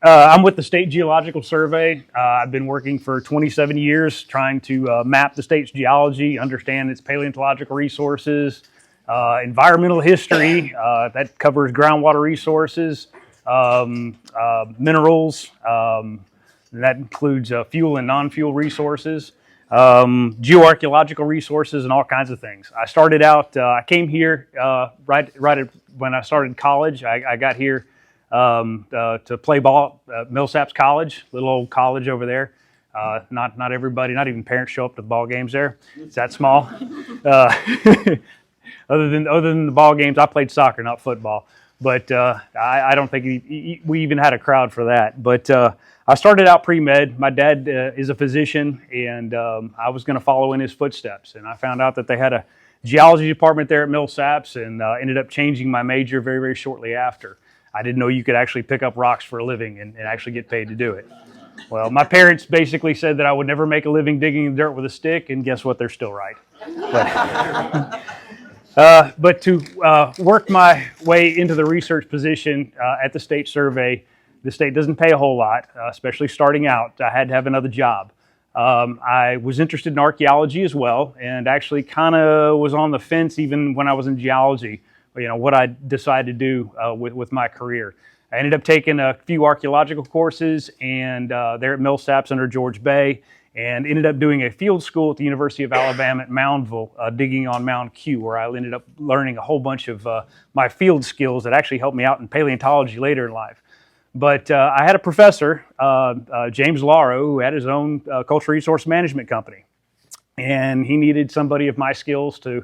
I'm with the State Geological Survey. I've been working for 27 years trying to map the state's geology, understand its paleontological resources, environmental history, that covers groundwater resources, minerals, that includes fuel and non-fuel resources, geoarchaeological resources, and all kinds of things. I started out, I came here when I started college. I got here to play ball at Millsaps College, little old college over there. Not everybody, not even parents show up to the ball games there. It's that small. Uh, other than the ball games, I played soccer, not football. But I don't think we even had a crowd for that. But I started out pre-med. My dad is a physician, and I was going to follow in his footsteps. And I found out that they had a geology department there at Millsaps, and ended up changing my major very, very shortly after. I didn't know you could actually pick up rocks for a living and actually get paid to do it. Well, my parents basically said that I would never make a living digging in the dirt with a stick, and guess what? They're still right. But to work my way into the research position at the state survey, the state doesn't pay a whole lot, especially starting out. I had to have another job. I was interested in archaeology as well, and actually kind of was on the fence even when I was in geology, what I decided to do with my career. I ended up taking a few archaeological courses and there at Millsaps under George Bay, and ended up doing a field school at the University of Alabama at Moundville, digging on Mound Q, where I ended up learning a whole bunch of my field skills that actually helped me out in paleontology later in life. But I had a professor, James Lauro, who had his own cultural resource management company, and he needed somebody of my skills to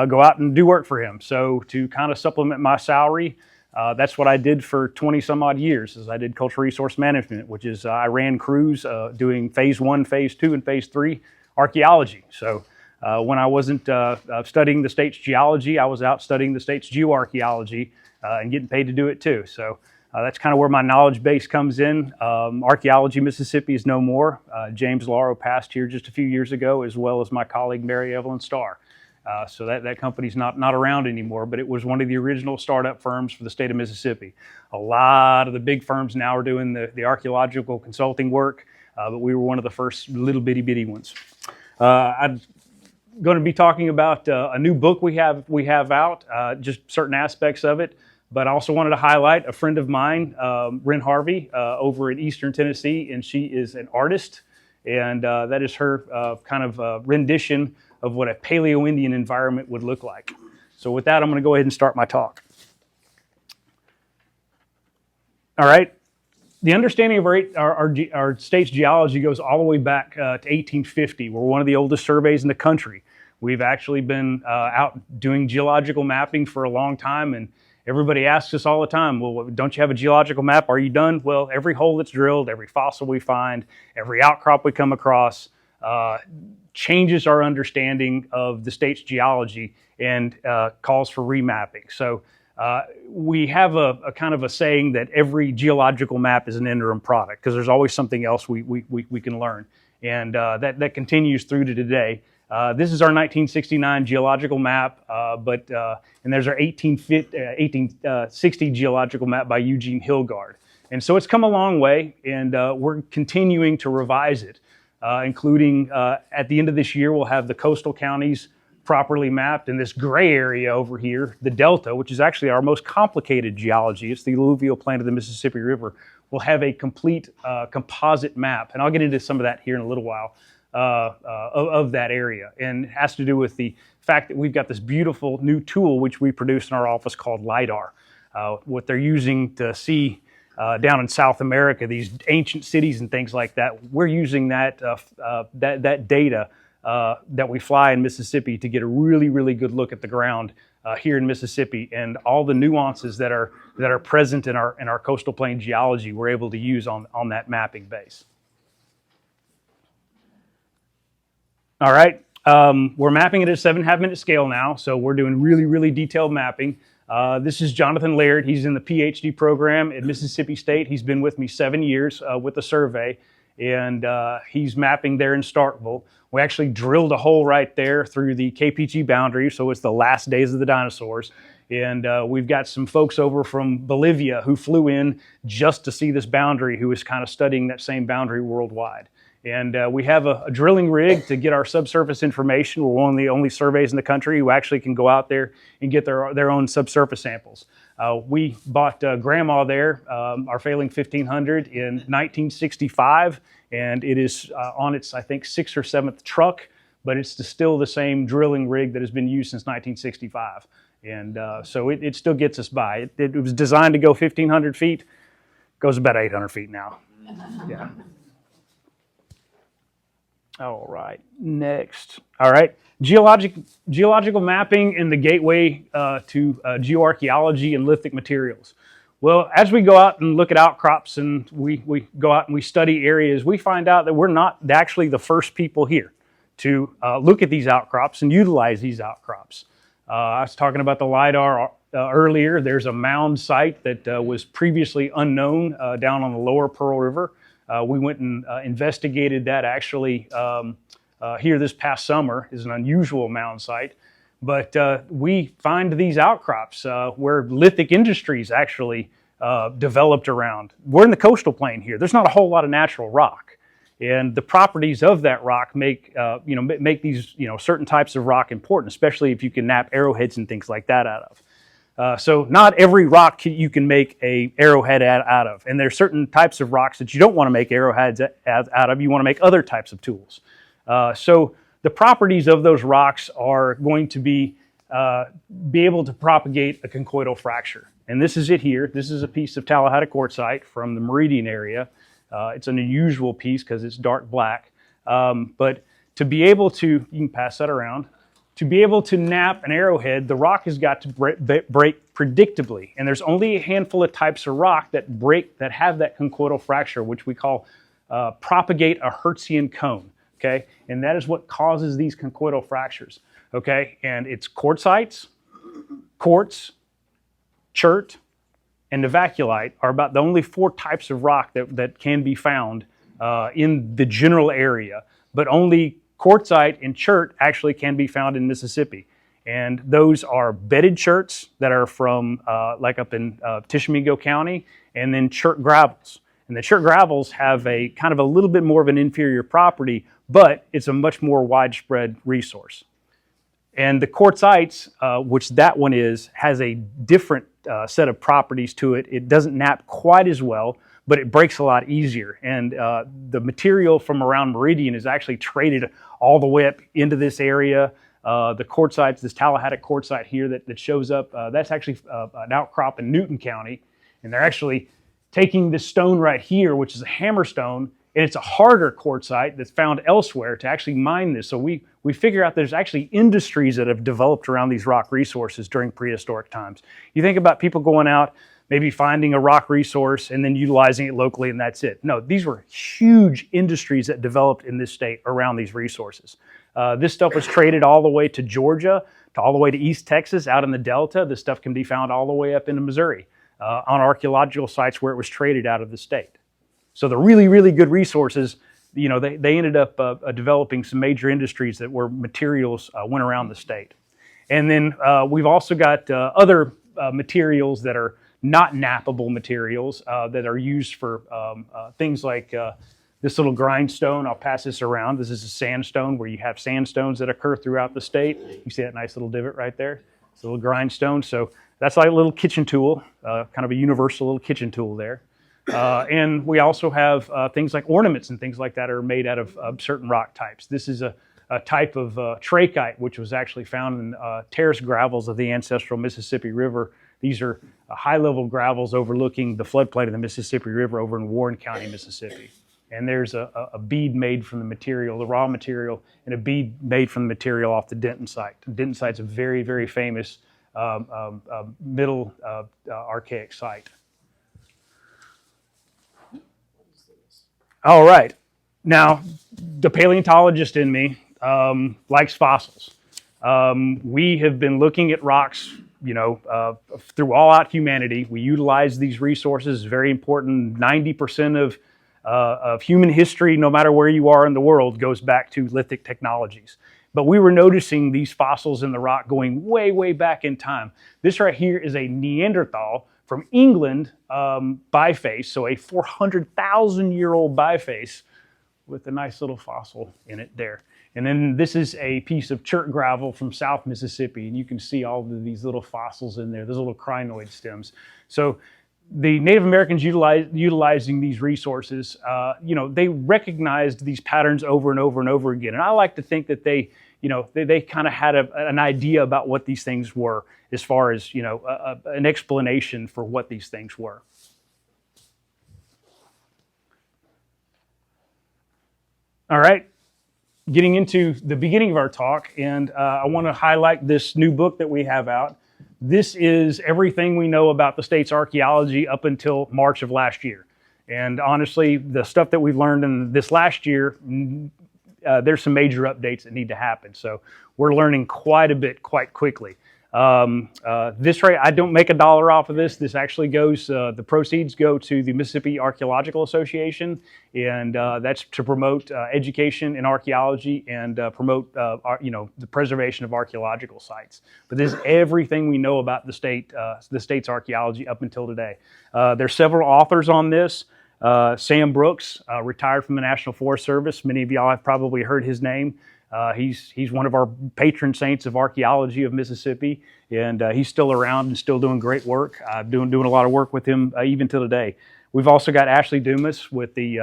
go out and do work for him. So to kind of supplement my salary, that's what I did for 20 some odd years, is I did cultural resource management, which is I ran crews doing phase 1, phase 2, and phase 3 archaeology. So when I wasn't studying the state's geology, I was out studying the state's geoarchaeology and getting paid to do it too. So that's kind of where my knowledge base comes in. Archaeology Mississippi is no more. James Lauro passed here just a few years ago, as well as my colleague Mary Evelyn Starr. So that company's not around anymore, but it was one of the original startup firms for the state of Mississippi. A lot of the big firms now are doing the archaeological consulting work, but we were one of the first little bitty ones. I'm going to be talking about a new book we have out, just certain aspects of it. But I also wanted to highlight a friend of mine, Ren Harvey, over in Eastern Tennessee, and she is an artist, and that is her kind of rendition of what a Paleo-Indian environment would look like. So with that, I'm going to go ahead and start my talk. All right. The understanding of our state's geology goes all the way back to 1850. We're one of the oldest surveys in the country. We've actually been out doing geological mapping for a long time, and everybody asks us all the time, well, don't you have a geological map? Are you done? Well, every hole that's drilled, every fossil we find, every outcrop we come across, changes our understanding of the state's geology and calls for remapping. So we have a kind of a saying that every geological map is an interim product, because there's always something else we can learn. And that continues through to today. This is our 1969 geological map, and there's our 1860 geological map by Eugene Hilgard. And so it's come a long way, and we're continuing to revise it. Including at the end of this year, we'll have the coastal counties properly mapped, and this gray area over here, the Delta, which is actually our most complicated geology, it's the alluvial plain of the Mississippi River, will have a complete composite map. And I'll get into some of that here in a little while of that area. And it has to do with the fact that we've got this beautiful new tool which we produce in our office called LIDAR. What they're using to see down in South America, these ancient cities and things like that, we're using that data that we fly in Mississippi to get a really, really good look at the ground here in Mississippi, and all the nuances that are present in our coastal plain geology we're able to use on that mapping base. All right, we're mapping it at a 7.5 minute scale now, so we're doing really, really detailed mapping. This is Jonathan Laird. He's in the PhD program at Mississippi State. He's been with me 7 years with the survey, and he's mapping there in Starkville. We actually drilled a hole right there through the KPG boundary, so it's the last days of the dinosaurs. And we've got some folks over from Bolivia who flew in just to see this boundary, who is kind of studying that same boundary worldwide. And we have a drilling rig to get our subsurface information. We're one of the only surveys in the country who actually can go out there and get their own subsurface samples. We bought Grandma there, our failing 1500, in 1965, and it is on its, I think, 6th or 7th truck, but it's still the same drilling rig that has been used since 1965. And so it still gets us by. It was designed to go 1,500 feet, goes about 800 feet now. Yeah. All right, next. All right, geological mapping and the gateway to geoarchaeology and lithic materials. Well, as we go out and look at outcrops and we go out and we study areas, we find out that we're not actually the first people here to look at these outcrops and utilize these outcrops. I was talking about the LIDAR earlier. There's a mound site that was previously unknown down on the lower Pearl River. We went and investigated that actually here this past summer. Is an unusual mound site. But we find these outcrops where lithic industries actually developed around. We're in the coastal plain here. There's not a whole lot of natural rock. And the properties of that rock make these certain types of rock important, especially if you can nap arrowheads and things like that out of. So not every rock you can make a arrowhead out of. And there's certain types of rocks that you don't want to make arrowheads out of. You want to make other types of tools. So the properties of those rocks are going to be able to propagate a conchoidal fracture. And this is it here. This is a piece of Tallahassee quartzite from the Meridian area. It's an unusual piece because it's dark black. But to be able to, you can pass that around, to be able to nap an arrowhead, the rock has got to break predictably. And there's only a handful of types of rock that have that conchoidal fracture, which we call propagate a Hertzian cone. Okay, and that is what causes these conchoidal fractures. Okay, and it's quartzites, quartz, chert, and novaculite are about the only 4 types of rock that can be found in the general area, but only quartzite and chert actually can be found in Mississippi. And those are bedded cherts that are from like up in Tishomingo County, and then chert gravels. And the chert gravels have a kind of a little bit more of an inferior property, but it's a much more widespread resource. And the quartzites, which that one is, has a different set of properties to it. It doesn't nap quite as well, but it breaks a lot easier. And the material from around Meridian is actually traded all the way up into this area. The quartzites, this Tallahassee quartzite here that shows up, that's actually an outcrop in Newton County. And they're actually taking this stone right here, which is a hammerstone, and it's a harder quartzite that's found elsewhere to actually mine this. So we figure out there's actually industries that have developed around these rock resources during prehistoric times. You think about people going out, maybe finding a rock resource and then utilizing it locally, and that's it. No, these were huge industries that developed in this state around these resources. This stuff was traded all the way to Georgia, to all the way to East Texas, out in the Delta. This stuff can be found all the way up into Missouri on archaeological sites where it was traded out of the state. So the really, really good resources, they ended up developing some major industries that were materials went around the state. And then we've also got other materials that are not nappable materials that are used for things like this little grindstone. I'll pass this around. This is a sandstone where you have sandstones that occur throughout the state. You see that nice little divot right there? It's a little grindstone. So that's like a little kitchen tool, kind of a universal little kitchen tool there. And we also have things like ornaments and things like that are made out of certain rock types. This is a type of trachyte, which was actually found in terrace gravels of the ancestral Mississippi River. These are high-level gravels overlooking the floodplain of the Mississippi River over in Warren County, Mississippi. And there's a bead made from the material, the raw material, and a bead made from the material off the Denton site. The Denton site's a very, very famous middle archaic site. All right. Now, the paleontologist in me likes fossils. We have been looking at rocks, through all out humanity. We utilize these resources. Very important. 90% of human history, no matter where you are in the world, goes back to lithic technologies. But we were noticing these fossils in the rock going way, way back in time. This right here is a Neanderthal from England biface, so a 400,000-year-old biface with a nice little fossil in it there. And then this is a piece of chert gravel from South Mississippi, and you can see all of these little fossils in there, those little crinoid stems. So the Native Americans utilizing these resources, they recognized these patterns over and over and over again. And I like to think that they kind of had an idea about what these things were, as far as, an explanation for what these things were. All right, getting into the beginning of our talk, and I want to highlight this new book that we have out. This is everything we know about the state's archaeology up until March of last year. And honestly, the stuff that we've learned in this last year, there's some major updates that need to happen. So we're learning quite a bit quite quickly. This right, I don't make $1 off of this. This actually goes, the proceeds go to the Mississippi Archaeological Association, and that's to promote education in archaeology and promote, the preservation of archaeological sites. But this is everything we know about the state's archaeology up until today. There's several authors on this. Sam Brooks, retired from the National Forest Service. Many of y'all have probably heard his name. He's one of our patron saints of archaeology of Mississippi, and he's still around and still doing great work. Doing a lot of work with him even to today. We've also got Ashley Dumas with the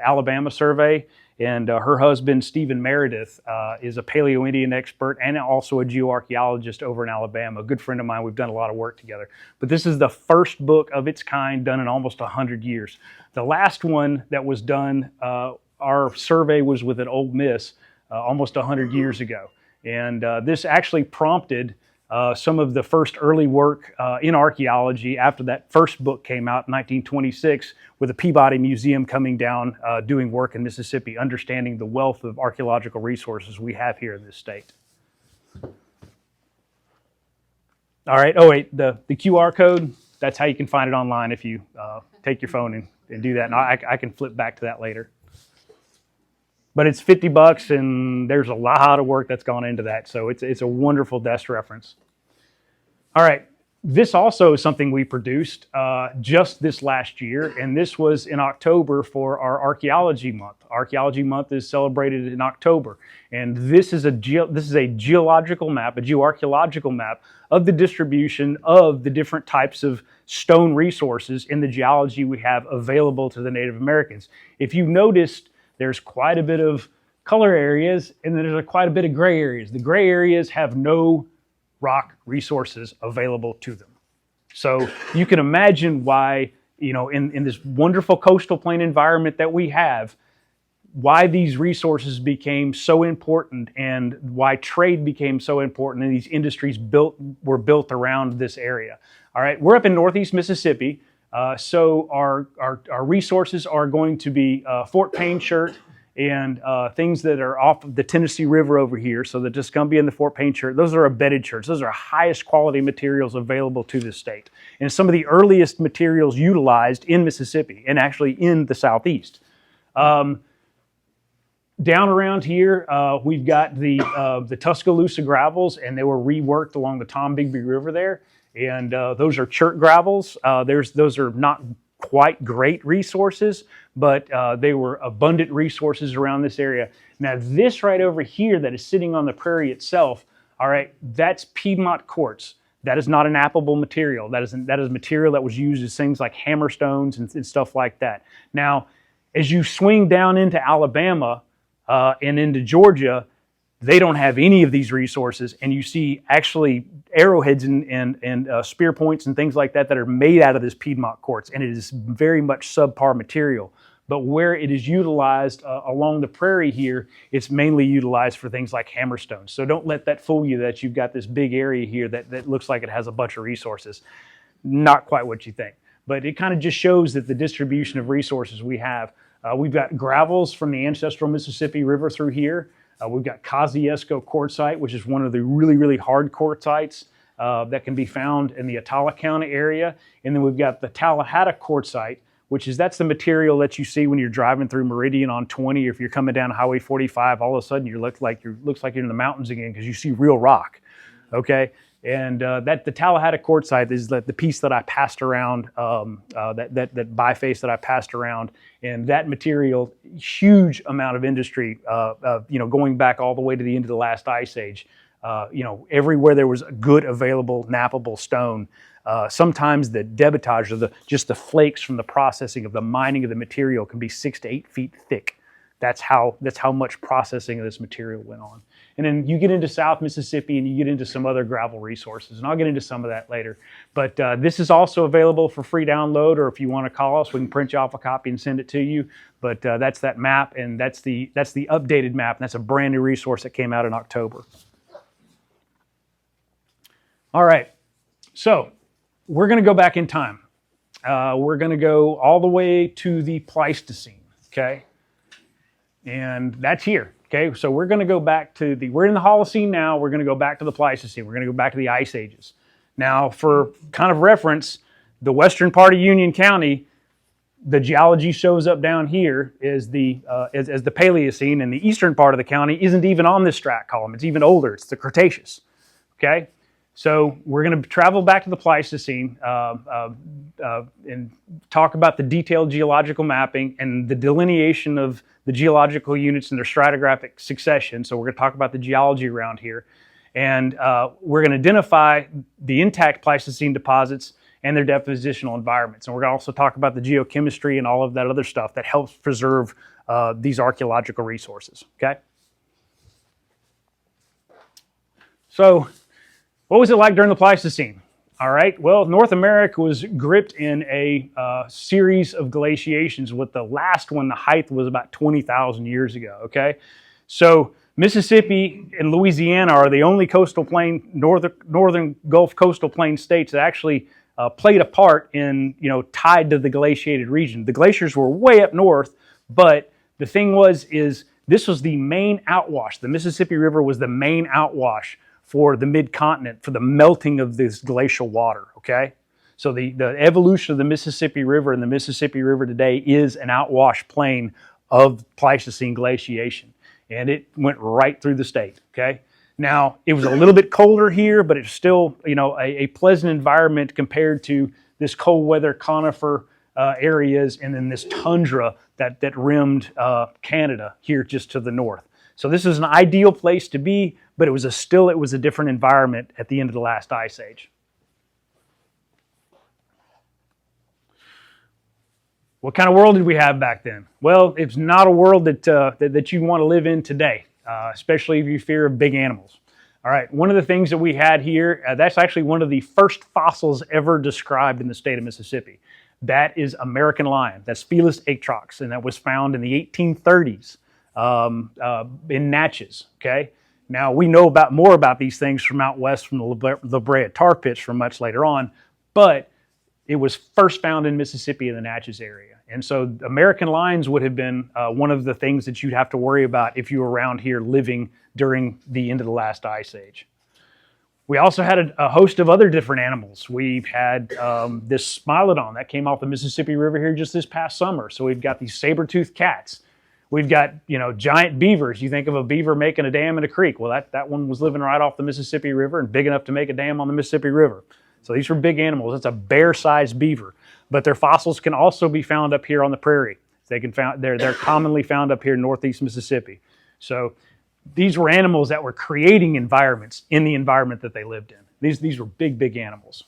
Alabama survey, and her husband Stephen Meredith is a Paleo-Indian expert and also a geoarchaeologist over in Alabama. A good friend of mine. We've done a lot of work together. But this is the first book of its kind done in almost 100 years. The last one that was done, our survey was with an Ole Miss almost 100 years ago. And this actually prompted some of the first early work in archaeology after that first book came out in 1926, with the Peabody Museum coming down doing work in Mississippi, understanding the wealth of archaeological resources we have here in this state. All right, oh wait, the QR code, that's how you can find it online if you take your phone and do that. And I can flip back to that later. But it's $50, and there's a lot of work that's gone into that. So it's a wonderful desk reference. All right, this also is something we produced just this last year, and this was in October for our Archaeology Month. Archaeology Month is celebrated in October, and this is a geological map, a geoarchaeological map of the distribution of the different types of stone resources in the geology we have available to the Native Americans. If you noticed, there's quite a bit of color areas, and then there's quite a bit of gray areas. The gray areas have no rock resources available to them. So you can imagine why, in this wonderful coastal plain environment that we have, why these resources became so important and why trade became so important, and these industries were built around this area. All right, we're up in Northeast Mississippi. So our resources are going to be Fort Payne chert and things that are off of the Tennessee River over here. So the Tuscumbia and the Fort Payne chert, those are embedded cherts. Those are highest quality materials available to the state, and some of the earliest materials utilized in Mississippi and actually in the Southeast. Down around here, we've got the Tuscaloosa gravels, and they were reworked along the Tombigbee River there. And those are chert gravels. Those are not quite great resources, but they were abundant resources around this area. Now this right over here that is sitting on the prairie itself, all right, that's Piedmont quartz. That is not an applicable material. That is material that was used as things like hammerstones and stuff like that. Now, as you swing down into Alabama and into Georgia, they don't have any of these resources, and you see actually arrowheads and spear points and things like that that are made out of this Piedmont quartz, and it is very much subpar material. But where it is utilized along the prairie here, it's mainly utilized for things like hammerstones. So don't let that fool you that you've got this big area here that looks like it has a bunch of resources. Not quite what you think. But it kind of just shows that the distribution of resources we have. We've got gravels from the ancestral Mississippi River through here. We've got Kosciuszko quartzite, which is one of the really, really hard quartzites that can be found in the Attala County area. And then we've got the Tallahatta quartzite, that's the material that you see when you're driving through Meridian on 20, or if you're coming down Highway 45, all of a sudden looks like you're in the mountains again because you see real rock. Okay, and that the Tallahassee quartzite is the piece that I passed around, that biface that I passed around, and that material, huge amount of industry, going back all the way to the end of the last ice age. Everywhere there was a good available knappable stone. Sometimes the debitage, or just the flakes from the processing of the mining of the material, can be 6 to 8 feet thick. That's how much processing of this material went on. And then you get into South Mississippi and you get into some other gravel resources, and I'll get into some of that later. But this is also available for free download, or if you want to call us, we can print you off a copy and send it to you. But that's that map, and that's the updated map, and that's a brand new resource that came out in October. All right, so we're going to go back in time. We're going to go all the way to the Pleistocene, okay? And that's here, okay? So we're going to go back to we're in the Holocene now, we're going to go back to the Pleistocene. We're going to go back to the Ice Ages. Now, for kind of reference, the western part of Union County, the geology shows up down here as the Paleocene, and the eastern part of the county isn't even on this strat column. It's even older. It's the Cretaceous, okay? So we're going to travel back to the Pleistocene and talk about the detailed geological mapping and the delineation of the geological units and their stratigraphic succession. So we're going to talk about the geology around here. And we're going to identify the intact Pleistocene deposits and their depositional environments. And we're going to also talk about the geochemistry and all of that other stuff that helps preserve these archaeological resources, okay? So, what was it like during the Pleistocene? All right, well, North America was gripped in a series of glaciations, with the last one, the height was about 20,000 years ago, okay? So Mississippi and Louisiana are the only coastal plain, northern Gulf coastal plain states that actually played a part in, tied to the glaciated region. The glaciers were way up north, but the thing is this was the main outwash. The Mississippi River was the main outwash for the mid-continent, for the melting of this glacial water, okay? So the evolution of the Mississippi River, and the Mississippi River today is an outwash plain of Pleistocene glaciation. And it went right through the state, okay? Now, it was a little bit colder here, but it's still, a pleasant environment compared to this cold weather conifer areas, and then this tundra that rimmed Canada here just to the north. So this is an ideal place to be, but it was a different environment at the end of the last ice age. What kind of world did we have back then? Well, it's not a world that you want to live in today, especially if you fear of big animals. All right, one of the things that we had here, that's actually one of the first fossils ever described in the state of Mississippi. That is American lion. That's Felis atrox, and that was found in the 1830s. In Natchez, okay? Now, we know more about these things from out west from the La Brea tar pits from much later on, but it was first found in Mississippi in the Natchez area. And so American lions would have been one of the things that you'd have to worry about if you were around here living during the end of the last ice age. We also had a host of other different animals. We've had this Smilodon that came off the Mississippi River here just this past summer. So we've got these saber-toothed cats. We've got, giant beavers. You think of a beaver making a dam in a creek. Well, that one was living right off the Mississippi River and big enough to make a dam on the Mississippi River. So these were big animals. It's a bear-sized beaver. But their fossils can also be found up here on the prairie. They're commonly found up here in northeast Mississippi. So these were animals that were creating environments in the environment that they lived in. These were big, big animals.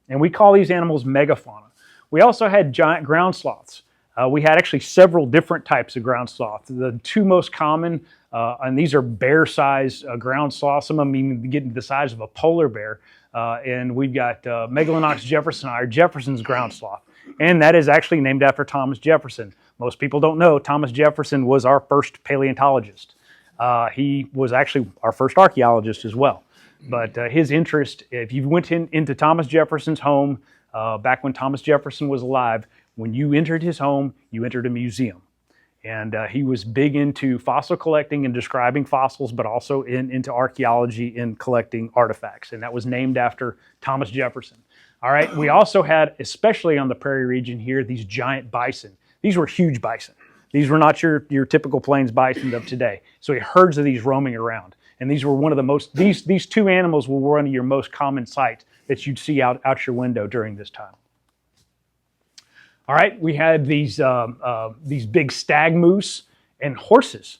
And we call these animals megafauna. We also had giant ground sloths. We had actually several different types of ground sloth. The two most common, and these are bear-sized ground sloths, some of them even getting the size of a polar bear. And we've got Megalonyx jeffersoni, or Jefferson's ground sloth. And that is actually named after Thomas Jefferson. Most people don't know Thomas Jefferson was our first paleontologist. He was actually our first archaeologist as well. But his interest, if you went into Thomas Jefferson's home back when Thomas Jefferson was alive, when you entered his home, you entered a museum. And he was big into fossil collecting and describing fossils, but also into archaeology and collecting artifacts. And that was named after Thomas Jefferson. All right, we also had, especially on the prairie region here, these giant bison. These were huge bison. These were not your typical plains bison of today. So we had herds of these roaming around. And these were one of the most, these two animals were one of your most common sights that you'd see out your window during this time. All right, we had these big stag moose and horses.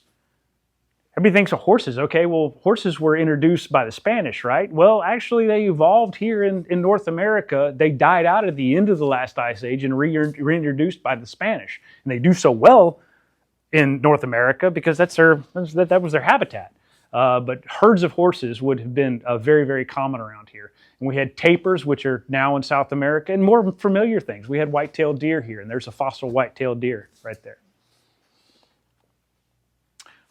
Everybody thinks of horses. Okay, well, horses were introduced by the Spanish, right? Well, actually, they evolved here in North America. They died out at the end of the last ice age and reintroduced by the Spanish. And they do so well in North America because that was their habitat. But herds of horses would have been very, very common around here. And we had tapirs, which are now in South America, and more familiar things. We had white-tailed deer here, and there's a fossil white-tailed deer right there.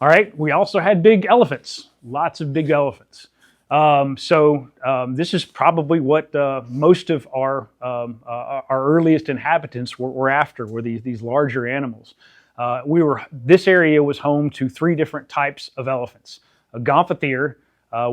All right, we also had big elephants, lots of big elephants. This is probably what most of our earliest inhabitants were after, were these larger animals. This area was home to 3 different types of elephants. A gomphotheres,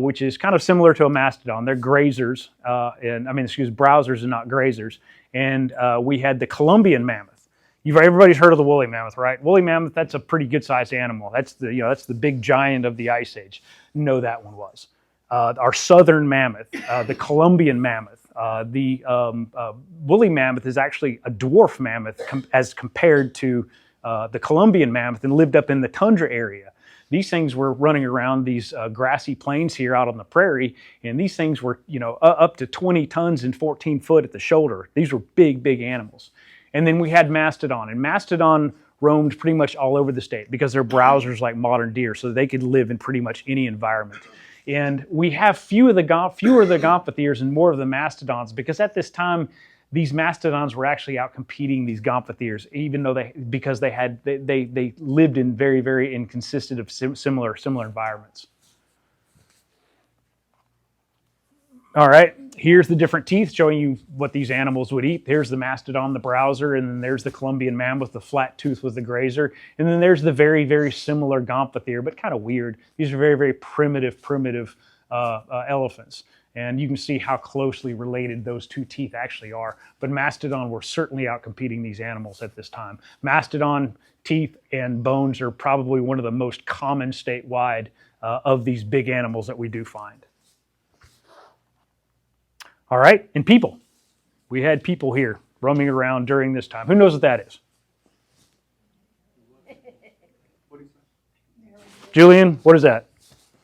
which is kind of similar to a mastodon. They're grazers, browsers and not grazers. And we had the Columbian mammoth. Everybody's heard of the woolly mammoth, right? Woolly mammoth, that's a pretty good-sized animal. That's the big giant of the Ice Age. No, that one was. Our southern mammoth, the Columbian mammoth. The woolly mammoth is actually a dwarf mammoth as compared to the Columbian mammoth, and lived up in the tundra area. These things were running around these grassy plains here out on the prairie, and these things were up to 20 tons and 14 foot at the shoulder. These were big, big animals. And then we had mastodon, and mastodon roamed pretty much all over the state because they're browsers like modern deer, so they could live in pretty much any environment. And we have fewer of the gomphotheres and more of the mastodons because at this time, these mastodons were actually out competing these gomphotheres, even though they lived in very, very and consisted of similar environments. All right, here's the different teeth showing you what these animals would eat. There's the mastodon, the browser, and then there's the Columbian mammoth, the flat tooth with the grazer. And then there's the very, very similar gomphotheres, but kind of weird. These are very, very primitive elephants. And you can see how closely related those two teeth actually are. But mastodon were certainly out competing these animals at this time. Mastodon teeth and bones are probably one of the most common statewide of these big animals that we do find. All right, and people. We had people here roaming around during this time. Who knows what that is? Julian, what is that?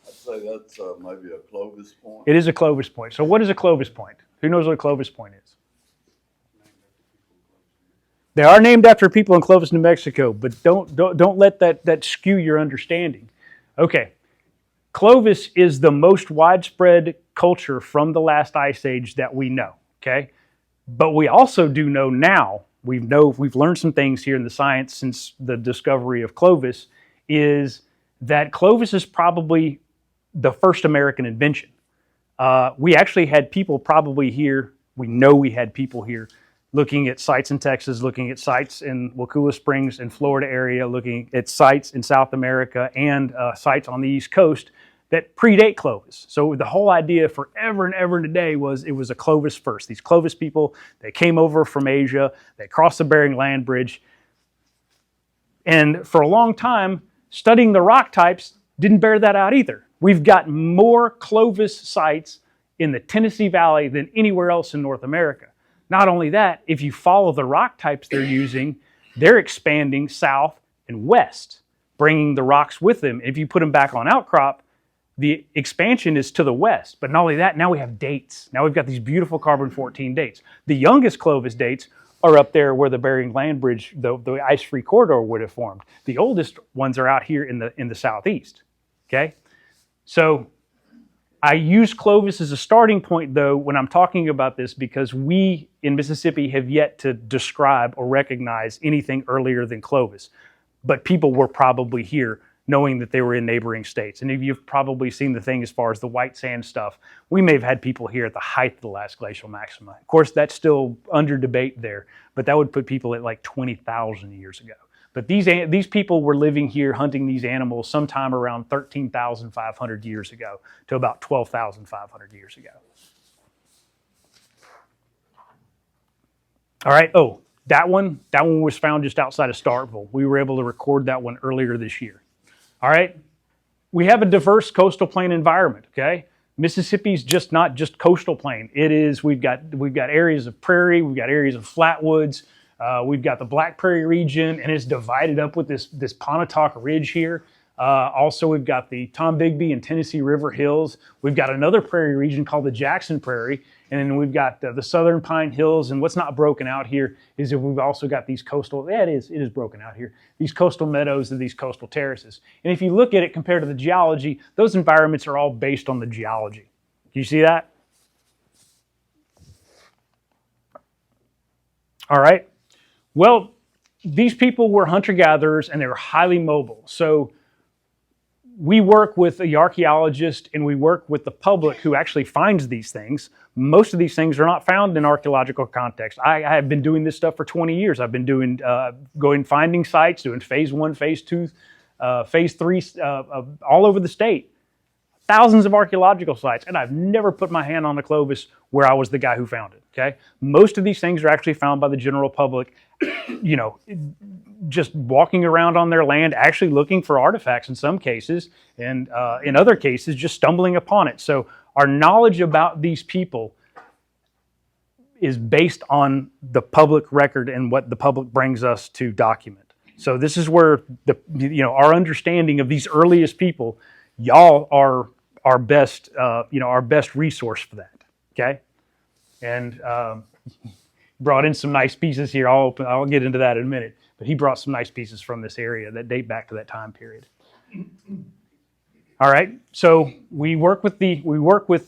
I'd say that's maybe a Clovis point. It is a Clovis point. So what is a Clovis point? Who knows what a Clovis point is? They are named after people in Clovis, New Mexico, but don't let that skew your understanding. Okay, Clovis is the most widespread culture from the last ice age that we know, okay? But we also do know now, we've learned some things here in the science since the discovery of Clovis, is that Clovis is probably the first American invention. We actually had people probably here, we know we had people here looking at sites in Texas, looking at sites in Wakulla Springs and Florida area, looking at sites in South America and sites on the East Coast that predate Clovis. So the whole idea forever and ever and today was it was a Clovis first. These Clovis people, they came over from Asia, they crossed the Bering Land Bridge, and for a long time, studying the rock types didn't bear that out either. We've got more Clovis sites in the Tennessee Valley than anywhere else in North America. Not only that, if you follow the rock types they're using, they're expanding south and west, bringing the rocks with them. If you put them back on outcrop, the expansion is to the west. But not only that, now we have dates. Now we've got these beautiful carbon-14 dates. The youngest Clovis dates are up there where the Bering Land Bridge, the ice-free corridor would have formed. The oldest ones are out here in the southeast, okay? So I use Clovis as a starting point, though, when I'm talking about this because we in Mississippi have yet to describe or recognize anything earlier than Clovis. But people were probably here knowing that they were in neighboring states. And you've probably seen the thing as far as the white sand stuff. We may have had people here at the height of the last glacial maxima. Of course, that's still under debate there, but that would put people at like 20,000 years ago. But these people were living here hunting these animals sometime around 13,500 years ago to about 12,500 years ago. All right. Oh, that one was found just outside of Starkville. We were able to record that one earlier this year. All right. We have a diverse coastal plain environment. Okay. Mississippi's just not just coastal plain. It is. We've got areas of prairie. We've got areas of flatwoods. We've got the Black Prairie region, and it's divided up with this Pontotoc Ridge here. Also, we've got the Tombigbee and Tennessee River Hills. We've got another prairie region called the Jackson Prairie, and then we've got the Southern Pine Hills. And what's not broken out here is that we've also got these coastal. Yeah, it is broken out here. These coastal meadows and these coastal terraces. And if you look at it compared to the geology, those environments are all based on the geology. Do you see that? All right. Well, these people were hunter-gatherers and they were highly mobile. So we work with the archaeologist and we work with the public who actually finds these things. Most of these things are not found in archaeological context. I have been doing this stuff for 20 years. I've been doing going finding sites, doing phase 1, phase 2, phase 3, all over the state. Thousands of archaeological sites, and I've never put my hand on the Clovis where I was the guy who found it. Okay, most of these things are actually found by the general public, just walking around on their land, actually looking for artifacts in some cases, and in other cases, just stumbling upon it. So our knowledge about these people is based on the public record and what the public brings us to document. So this is where our understanding of these earliest people, y'all are our best, our best resource for that. Okay, and brought in some nice pieces here. I'll get into that in a minute. But he brought some nice pieces from this area that date back to that time period. All right, so we work with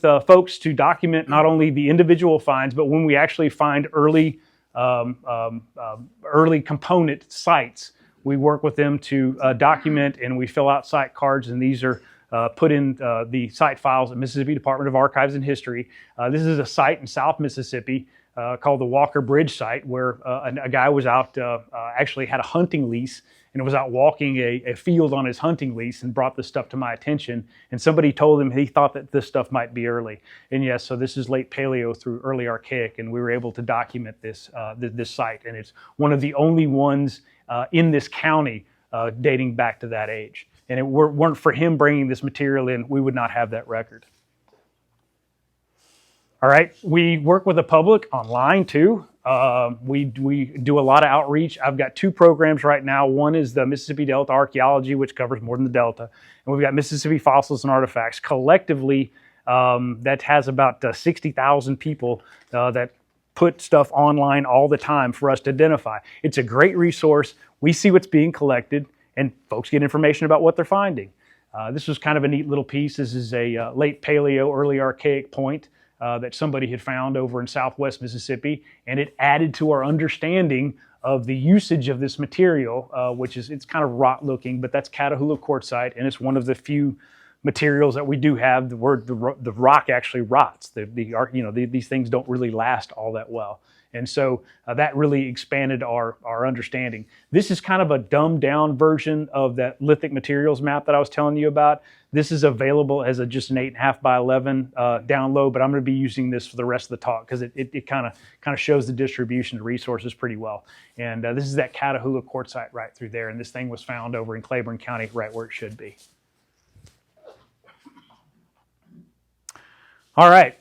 folks to document not only the individual finds, but when we actually find early component sites, we work with them to document, and we fill out site cards, and these are put in the site files at Mississippi Department of Archives and History. This is a site in South Mississippi called the Walker Bridge site, where a guy was out, actually had a hunting lease, and was out walking a field on his hunting lease and brought this stuff to my attention. And somebody told him he thought that this stuff might be early. And yes, so this is late Paleo through early Archaic, and we were able to document this site. And it's one of the only ones in this county dating back to that age. And it weren't for him bringing this material in, we would not have that record. All right, we work with the public online too. We do a lot of outreach. I've got 2 programs right now. One is the Mississippi Delta Archaeology, which covers more than the Delta. And we've got Mississippi Fossils and Artifacts. Collectively, that has about 60,000 people that put stuff online all the time for us to identify. It's a great resource. We see what's being collected, and folks get information about what they're finding. This was kind of a neat little piece. This is a late Paleo, early Archaic point that somebody had found over in southwest Mississippi, and it added to our understanding of the usage of this material, it's kind of rot looking, but that's Catahoula quartzite, and it's one of the few materials that we do have where the rock actually rots. These things don't really last all that well. And so that really expanded our understanding. This is kind of a dumbed down version of that lithic materials map that I was telling you about. This is available as just an 8.5 by 11 download, but I'm going to be using this for the rest of the talk because it kind of shows the distribution of resources pretty well. And this is that Catahoula quartzite right through there, and this thing was found over in Claiborne County, right where it should be. All right.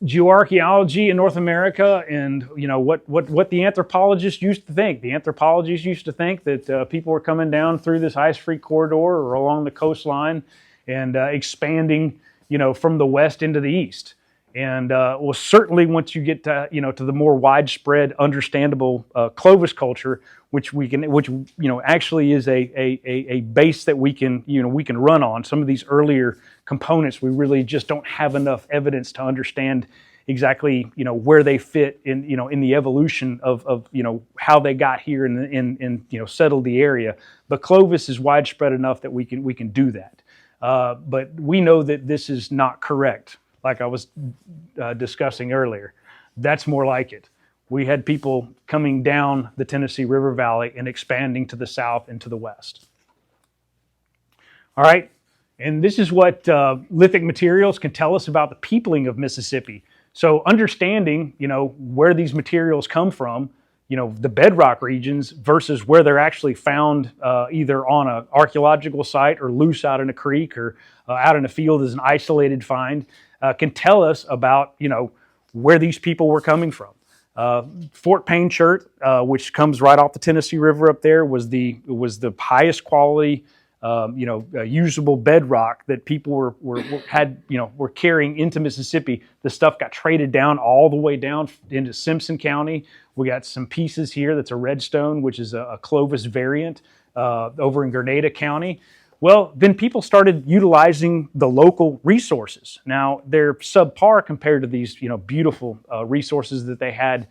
Geoarchaeology in North America, and what the anthropologists used to think. The anthropologists used to think that people were coming down through this ice-free corridor or along the coastline and expanding, from the west into the east. And well, certainly once you get to the more widespread, understandable Clovis culture, which actually is a base that we can run on. Some of these earlier components, we really just don't have enough evidence to understand exactly where they fit in the evolution of how they got here and settled the area. But Clovis is widespread enough that we can do that. But we know that this is not correct, like I was discussing earlier. That's more like it. We had people coming down the Tennessee River Valley and expanding to the south and to the west. All right, and this is what lithic materials can tell us about the peopling of Mississippi. So understanding, where these materials come from, the bedrock regions versus where they're actually found either on an archaeological site or loose out in a creek or out in a field as an isolated find, can tell us about, where these people were coming from. Fort Payne Chert, which comes right off the Tennessee River up there, was the highest quality, usable bedrock that people were carrying into Mississippi. The stuff got traded down all the way down into Simpson County. We got some pieces here that's a redstone, which is a Clovis variant over in Grenada County. Well, then people started utilizing the local resources. Now, they're subpar compared to these, beautiful resources that they had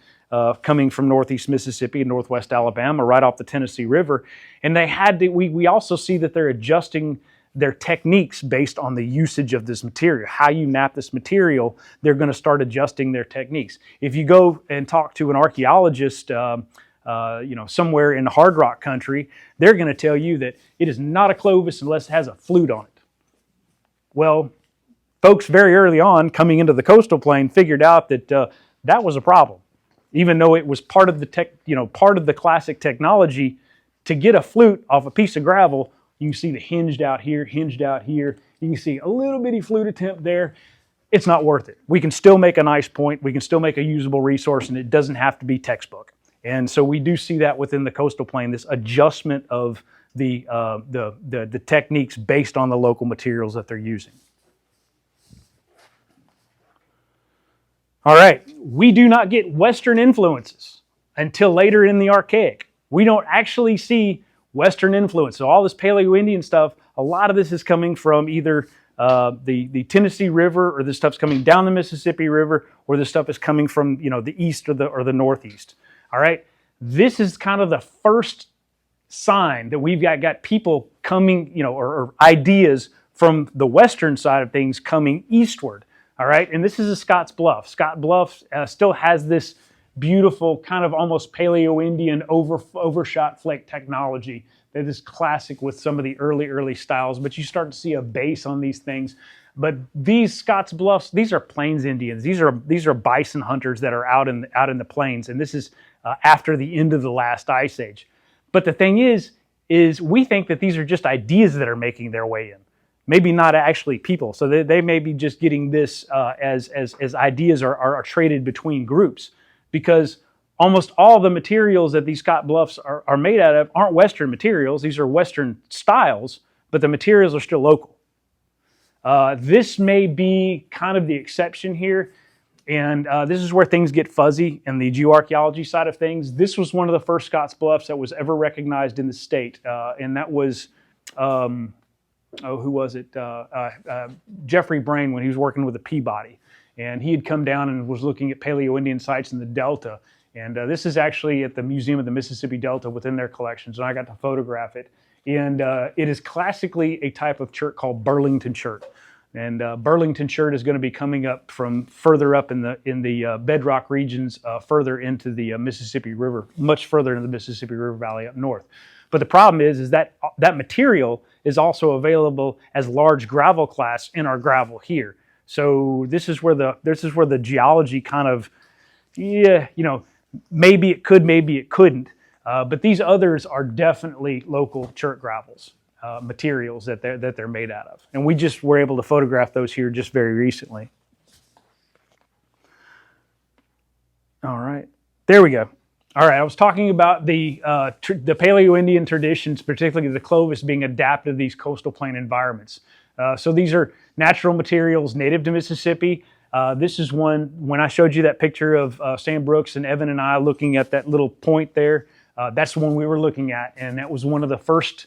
coming from northeast Mississippi and northwest Alabama, right off the Tennessee River. And they had to, we also see that they're adjusting their techniques based on the usage of this material. How you map this material, they're going to start adjusting their techniques. If you go and talk to an archaeologist, somewhere in hard rock country, they're going to tell you that it is not a Clovis unless it has a flute on it. Well, folks very early on coming into the coastal plain figured out that that was a problem, even though it was part of the classic technology. To get a flute off a piece of gravel, you can see the hinged out here. You can see a little bitty flute attempt there. It's not worth it. We can still make a nice point. We can still make a usable resource, and it doesn't have to be textbook. And so we do see that within the coastal plain, this adjustment of the techniques based on the local materials that they're using. All right, we do not get Western influences until later in the Archaic. We don't actually see Western influence. So all this Paleo-Indian stuff, a lot of this is coming from either the Tennessee River, or this stuff's coming down the Mississippi River, or this stuff is coming from the east or the northeast. All right, this is kind of the first sign that we've got people coming, or ideas from the western side of things coming eastward. All right, and this is a Scott's Bluff. Scott Bluff still has this beautiful kind of almost Paleo-Indian overshot flake technology that is classic with some of the early styles, but you start to see a base on these things. But these Scott's Bluffs, these are Plains Indians. These are bison hunters that are out in the plains, and this is after the end of the last ice age. But the thing is we think that these are just ideas that are making their way in. Maybe not actually people. So they may be just getting this as ideas are traded between groups, because almost all the materials that these Scott Bluffs are made out of aren't Western materials. These are Western styles, but the materials are still local. This may be kind of the exception here, and this is where things get fuzzy in the geoarchaeology side of things. This was one of the first Scott's Bluffs that was ever recognized in the state, and that was, who was it? Jeffrey Brain, when he was working with the Peabody. And he had come down and was looking at Paleo-Indian sites in the Delta. And this is actually at the Museum of the Mississippi Delta within their collections, and I got to photograph it. And it is classically a type of chert called Burlington chert. And Burlington chert is going to be coming up from further up in the bedrock regions, further into the Mississippi River, much further into the Mississippi River Valley up north. But the problem is that material is also available as large gravel class in our gravel here. So this is where the geology kind of, maybe it could, maybe it couldn't. But these others are definitely local chert gravels, materials that they're made out of. And we just were able to photograph those here just very recently. All right, there we go. All right, I was talking about the Paleo-Indian traditions, particularly the Clovis, being adapted to these coastal plain environments. So these are natural materials native to Mississippi. This is one, when I showed you that picture of Sam Brooks and Evan and I looking at that little point there, that's the one we were looking at, and that was one of the first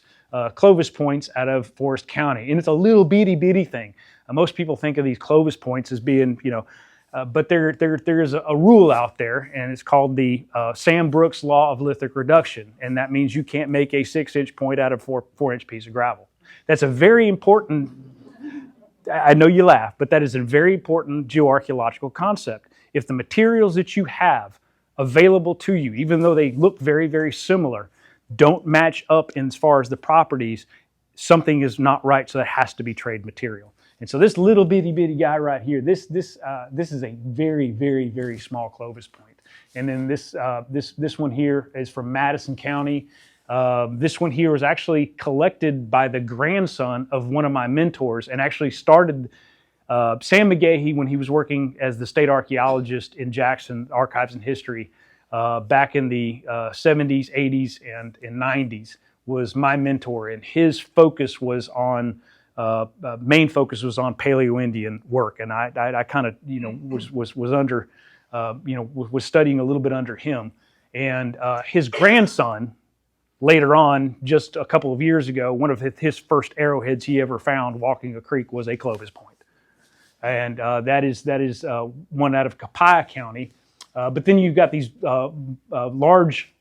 Clovis points out of Forest County. And it's a little bitty thing. Most people think of these Clovis points as being, but there's a rule out there, and it's called the Sam Brooks Law of Lithic Reduction, and that means you can't make a 6-inch point out of a 4-inch piece of gravel. That's a very important, I know you laugh, but that is a very important geoarchaeological concept. If the materials that you have available to you, even though they look very, very similar, don't match up as far as the properties, something is not right, so that has to be trade material. And so this little bitty guy right here, this is a very small Clovis point. And then this one here is from Madison County. This one here was actually collected by the grandson of one of my mentors, and actually started Sam McGahee, when he was working as the state archaeologist in Jackson Archives and History back in the 70s, 80s, and 90s, was my mentor, and his focus was on main focus was on Paleo-Indian work, and I kind of was under was studying a little bit under him, and his grandson later on, just a couple of years ago, one of his first arrowheads he ever found walking a creek was a Clovis point, and that is one out of Copiah County. But then you've got these large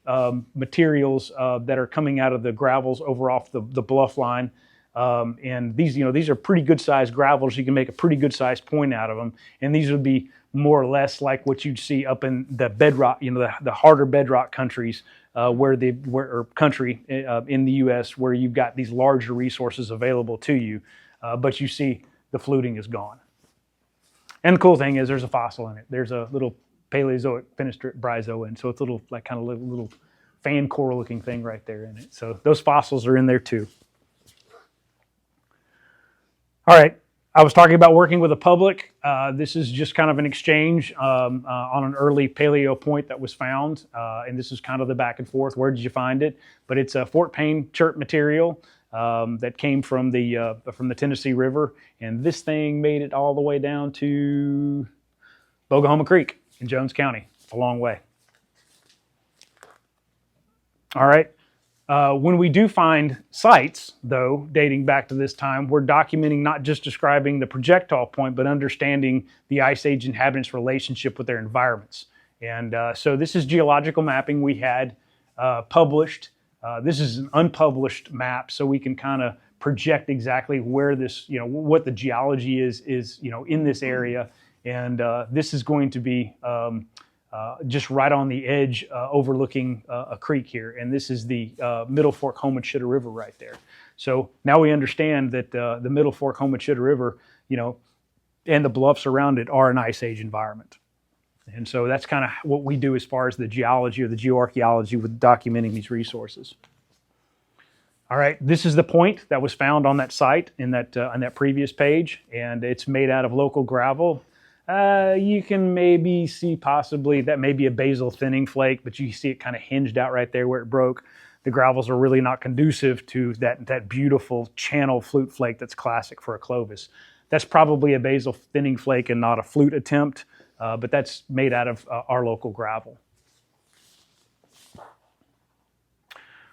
materials that are coming out of the gravels over off the bluff line. And these are pretty good sized gravels. You can make a pretty good sized point out of them. And these would be more or less like what you'd see up in the bedrock, the harder bedrock countries country in the U.S. where you've got these larger resources available to you. But you see the fluting is gone. And the cool thing is there's a fossil in it. There's a little Paleozoic Finistrate bryozoan. So it's a little little fan core looking thing right there in it. So those fossils are in there too. All right, I was talking about working with the public. This is just kind of an exchange on an early paleo point that was found, and this is kind of the back and forth. Where did you find it? But it's a Fort Payne chert material that came from the Tennessee River, and this thing made it all the way down to Bogahoma Creek in Jones County, a long way. All right. When we do find sites, though, dating back to this time, we're documenting not just describing the projectile point, but understanding the Ice Age inhabitants' relationship with their environments. And so this is geological mapping we had published. This is an unpublished map, so we can kind of project exactly where this, what the geology is in this area. And this is going to be just right on the edge, overlooking a creek here. And this is the Middle Fork Homochitto River right there. So now we understand that the Middle Fork Homochitto River, and the bluffs around it are an Ice Age environment. And so that's kind of what we do as far as the geology or the geoarchaeology with documenting these resources. All right, this is the point that was found on that site on that previous page, and it's made out of local gravel. You can maybe see possibly that may be a basal thinning flake, but you see it kind of hinged out right there where it broke. The gravels are really not conducive to that beautiful channel flute flake that's classic for a Clovis. That's probably a basal thinning flake and not a flute attempt, but that's made out of our local gravel.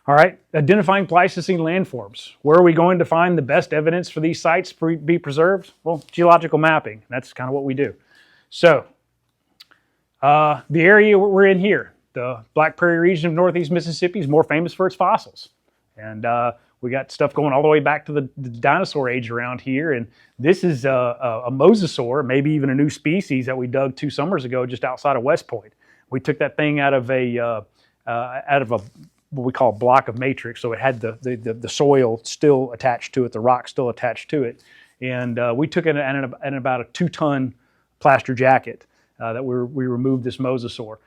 All right, identifying Pleistocene landforms. Where are we going to find the best evidence for these sites to be preserved? Well, geological mapping. That's kind of what we do. So, the area we're in here, the Black Prairie region of Northeast Mississippi, is more famous for its fossils. And we got stuff going all the way back to the dinosaur age around here. And this is a mosasaur, maybe even a new species that we dug 2 summers ago just outside of West Point. We took that thing out of a what we call a block of matrix, so it had the soil still attached to it, the rock still attached to it, and we took it in about a 2-ton plaster jacket that we removed this mosasaur.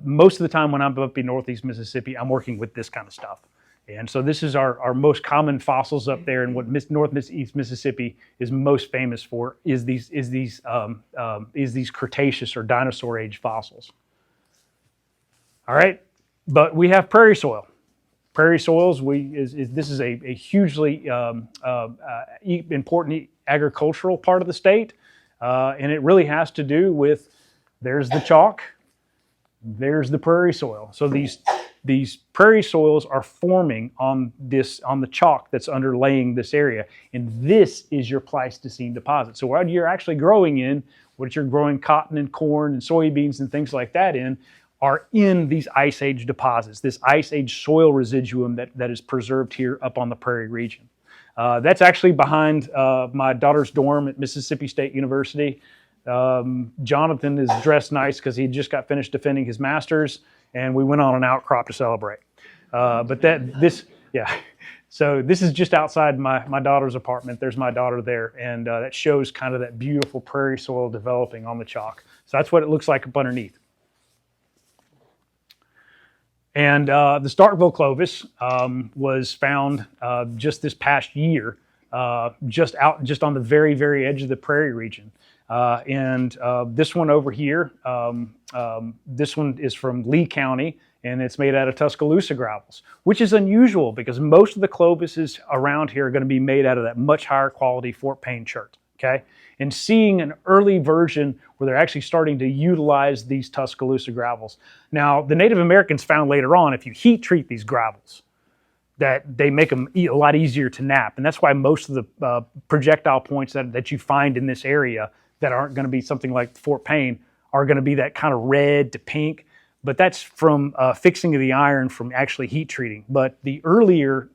Most of the time when I'm up in Northeast Mississippi, I'm working with this kind of stuff, and so this is our most common fossils up there, and what Northeast Mississippi is most famous for is these Cretaceous or dinosaur age fossils. All right. But we have prairie soil. Prairie soils, this is a hugely important agricultural part of the state, and it really has to do with, there's the chalk, there's the prairie soil. So these prairie soils are forming on the chalk that's underlaying this area, and this is your Pleistocene deposit. So what you're actually growing in, what you're growing cotton and corn and soybeans and things like that in, are in these Ice Age deposits, this Ice Age soil residuum that is preserved here up on the prairie region. That's actually behind my daughter's dorm at Mississippi State University. Jonathan is dressed nice because he just got finished defending his master's, and we went on an outcrop to celebrate. But So this is just outside my daughter's apartment. There's my daughter there, and that shows kind of that beautiful prairie soil developing on the chalk. So that's what it looks like up underneath. And the Starkville Clovis was found just this past year, just on the very, very edge of the prairie region. And this one over here, this one is from Lee County, and it's made out of Tuscaloosa gravels, which is unusual because most of the Clovises around here are going to be made out of that much higher quality Fort Payne chert. Okay, and seeing an early version where they're actually starting to utilize these Tuscaloosa gravels. Now, the Native Americans found later on, if you heat treat these gravels, that they make them a lot easier to nap. And that's why most of the projectile points that you find in this area that aren't going to be something like Fort Payne are going to be that kind of red to pink. But that's from fixing of the iron from actually heat treating. But the earlier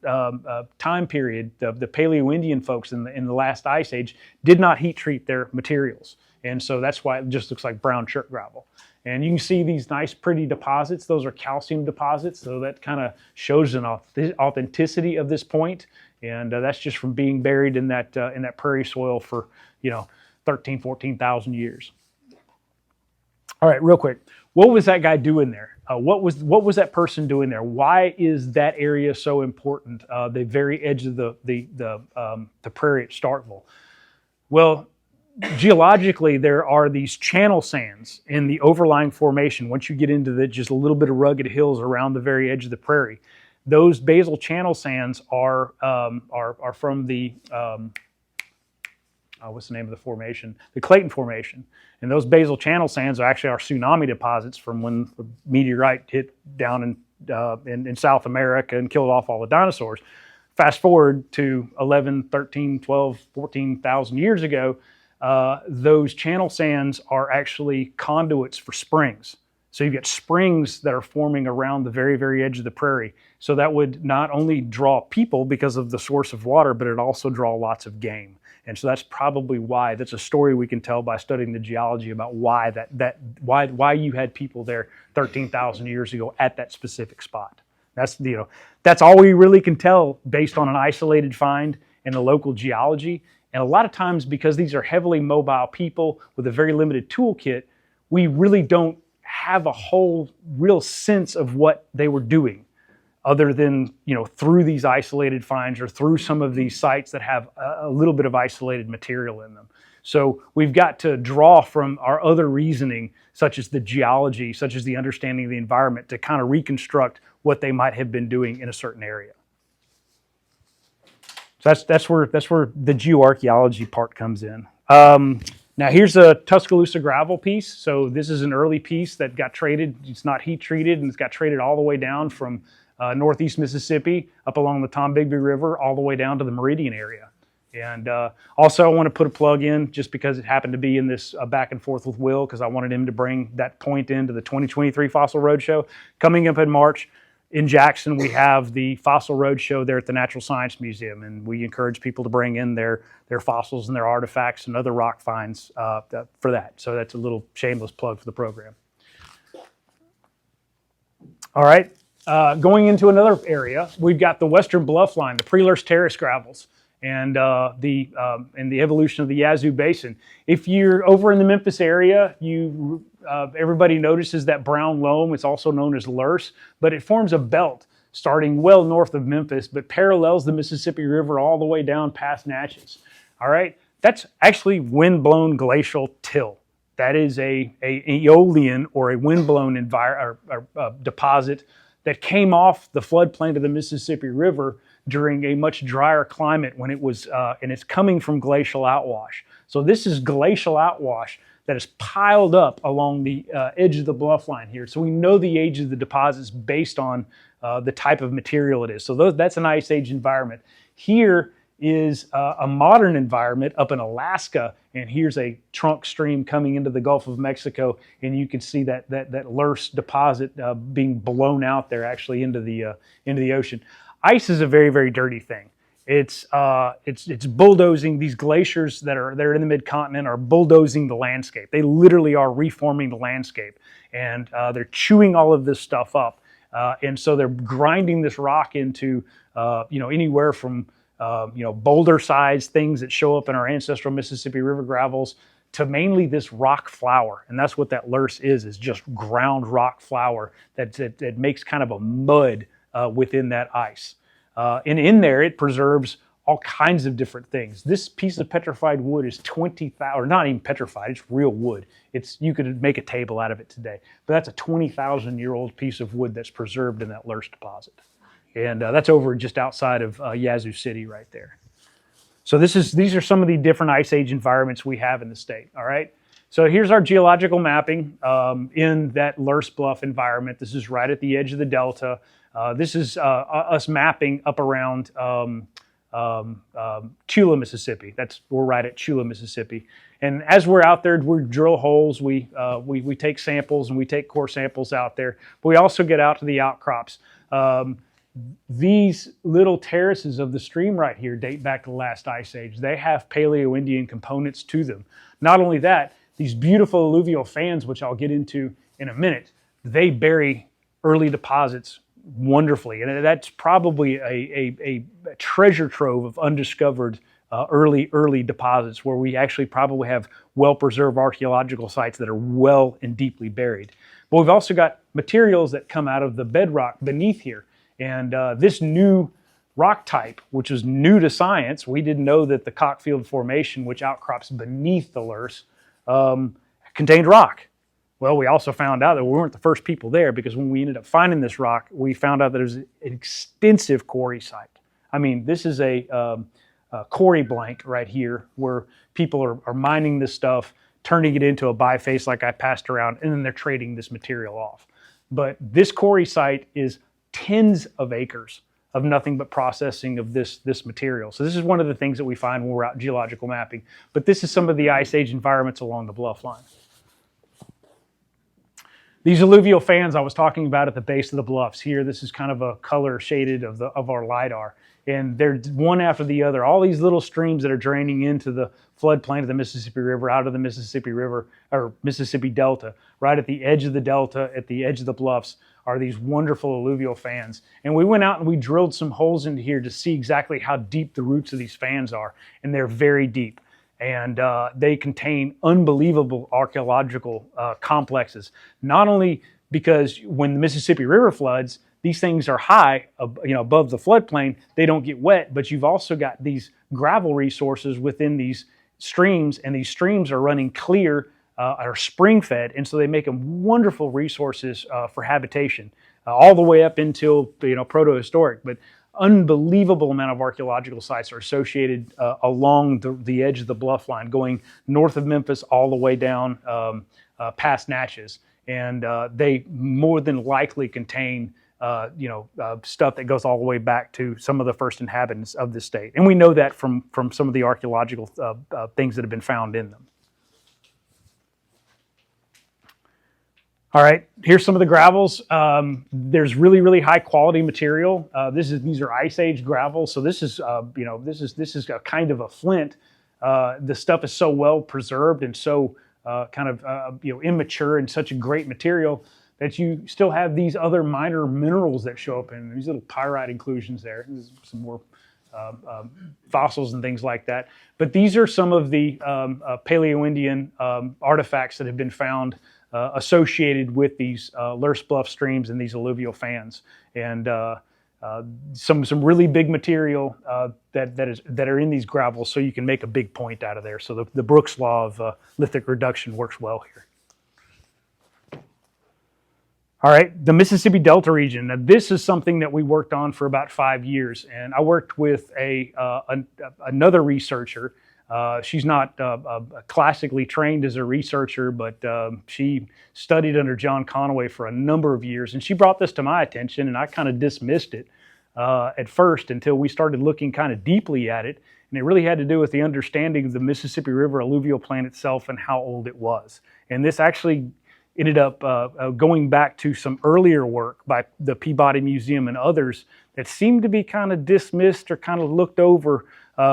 time period, the Paleo-Indian folks in the last ice age did not heat treat their materials. And so that's why it just looks like brown chert gravel. And you can see these nice, pretty deposits. Those are calcium deposits. So that kind of shows an authenticity of this point. And that's just from being buried in that prairie soil for, 13, 14,000 years. All right, real quick. What was that guy doing there? What was that person doing there? Why is that area so important? The very edge of the prairie at Starkville. Well, geologically, there are these channel sands in the overlying formation. Once you get into just a little bit of rugged hills around the very edge of the prairie, those basal channel sands are from the what's the name of the formation? The Clayton Formation. And those basal channel sands are actually our tsunami deposits from when the meteorite hit down in South America and killed off all the dinosaurs. Fast forward to 11, 13, 12, 14,000 years ago, those channel sands are actually conduits for springs. So you've got springs that are forming around the very, very edge of the prairie. So that would not only draw people because of the source of water, but it also draw lots of game. And so that's probably why. That's a story we can tell by studying the geology about why why you had people there 13,000 years ago at that specific spot. That's all we really can tell based on an isolated find and the local geology. And a lot of times, because these are heavily mobile people with a very limited toolkit, we really don't have a whole real sense of what they were doing, other than, through these isolated finds or through some of these sites that have a little bit of isolated material in them. So we've got to draw from our other reasoning, such as the geology, such as the understanding of the environment, to kind of reconstruct what they might have been doing in a certain area. So that's where the geoarchaeology part comes in. Now here's a Tuscaloosa gravel piece. So this is an early piece that got traded. It's not heat treated, and it's got traded all the way down from northeast Mississippi up along the Tombigbee River all the way down to the Meridian area. And also I want to put a plug in just because it happened to be in this back and forth with Will, because I wanted him to bring that point into the 2023 Fossil Roadshow. Coming up in March in Jackson, we have the Fossil Roadshow there at the Natural Science Museum, and we encourage people to bring in their fossils and their artifacts and other rock finds for that. So that's a little shameless plug for the program. All right. Going into another area, we've got the Western Bluff Line, the Prelurse Terrace gravels, and the evolution of the Yazoo Basin. If you're over in the Memphis area, everybody notices that brown loam. It's also known as Lurse, but it forms a belt starting well north of Memphis, but parallels the Mississippi River all the way down past Natchez. All right, that's actually wind-blown glacial till. That is a aeolian or a wind-blown deposit that came off the floodplain of the Mississippi River during a much drier climate when it was, and it's coming from glacial outwash. So this is glacial outwash that is piled up along the edge of the bluff line here. So we know the age of the deposits based on the type of material it is. So that's an ice age environment. Here is a modern environment up in Alaska, and here's a trunk stream coming into the Gulf of Mexico, and you can see that Lurse deposit being blown out there actually into the ocean. Ice is a very, very dirty thing. It's bulldozing. These glaciers that are there in the mid-continent are bulldozing the landscape. They literally are reforming the landscape, and they're chewing all of this stuff up. And so they're grinding this rock into, anywhere from, boulder-sized things that show up in our ancestral Mississippi River gravels to mainly this rock flour. And that's what that loess is just ground rock flour that makes kind of a mud within that ice. And in there, it preserves all kinds of different things. This piece of petrified wood is 20,000, or not even petrified, it's real wood. You could make a table out of it today, but that's a 20,000-year-old piece of wood that's preserved in that loess deposit. And that's over just outside of Yazoo City right there. So these are some of the different ice age environments we have in the state, all right? So here's our geological mapping in that loess bluff environment. This is right at the edge of the delta. This is us mapping up around Chula, Mississippi. We're right at Chula, Mississippi. And as we're out there, we drill holes, we take samples, and we take core samples out there. But we also get out to the outcrops. These little terraces of the stream right here date back to the last ice age. They have Paleo-Indian components to them. Not only that, these beautiful alluvial fans, which I'll get into in a minute, they bury early deposits wonderfully. And that's probably a treasure trove of undiscovered early deposits where we actually probably have well-preserved archaeological sites that are well and deeply buried. But we've also got materials that come out of the bedrock beneath here. And this new rock type, which is new to science, we didn't know that the Cockfield Formation, which outcrops beneath the loess, contained rock. Well, we also found out that we weren't the first people there, because when we ended up finding this rock, we found out that it was an extensive quarry site. I mean, this is a quarry blank right here where people are mining this stuff, turning it into a biface like I passed around, and then they're trading this material off. But this quarry site is tens of acres of nothing but processing of this material. So this is one of the things that we find when we're out geological mapping. But this is some of the ice age environments along the bluff line. These alluvial fans I was talking about at the base of the bluffs here, this is kind of a color shaded of our LiDAR. And they're one after the other. All these little streams that are draining into the floodplain of the Mississippi River, out of the Mississippi River, or Mississippi Delta, right at the edge of the delta, at the edge of the bluffs, are these wonderful alluvial fans. And we went out and we drilled some holes into here to see exactly how deep the roots of these fans are. And they're very deep. And they contain unbelievable archaeological complexes. Not only because when the Mississippi River floods, these things are high, above the floodplain, they don't get wet, but you've also got these gravel resources within these streams, and these streams are running clear, are spring-fed, and so they make them wonderful resources for habitation, all the way up until protohistoric. But unbelievable amount of archaeological sites are associated along the edge of the bluff line, going north of Memphis all the way down past Natchez, and they more than likely contain stuff that goes all the way back to some of the first inhabitants of the state. And we know that from some of the archaeological things that have been found in them. All right, here's some of the gravels. There's really high quality material. These are ice age gravels, so this is this is a kind of a flint. The stuff is so well preserved and so immature and such a great material that you still have these other minor minerals that show up in these little pyrite inclusions there. There's some more fossils and things like that. But these are some of the Paleo-Indian artifacts that have been found associated with these loess bluff streams and these alluvial fans. And some really big material that are in these gravels, so you can make a big point out of there. So the Brooks law of lithic reduction works well here. All right, the Mississippi Delta region. Now, this is something that we worked on for about 5 years, and I worked with another researcher. She's not classically trained as a researcher, but she studied under John Conaway for a number of years, and she brought this to my attention, and I kind of dismissed it at first until we started looking kind of deeply at it, and it really had to do with the understanding of the Mississippi River alluvial plain itself and how old it was. And this actually ended up going back to some earlier work by the Peabody Museum and others that seemed to be kind of dismissed or kind of looked over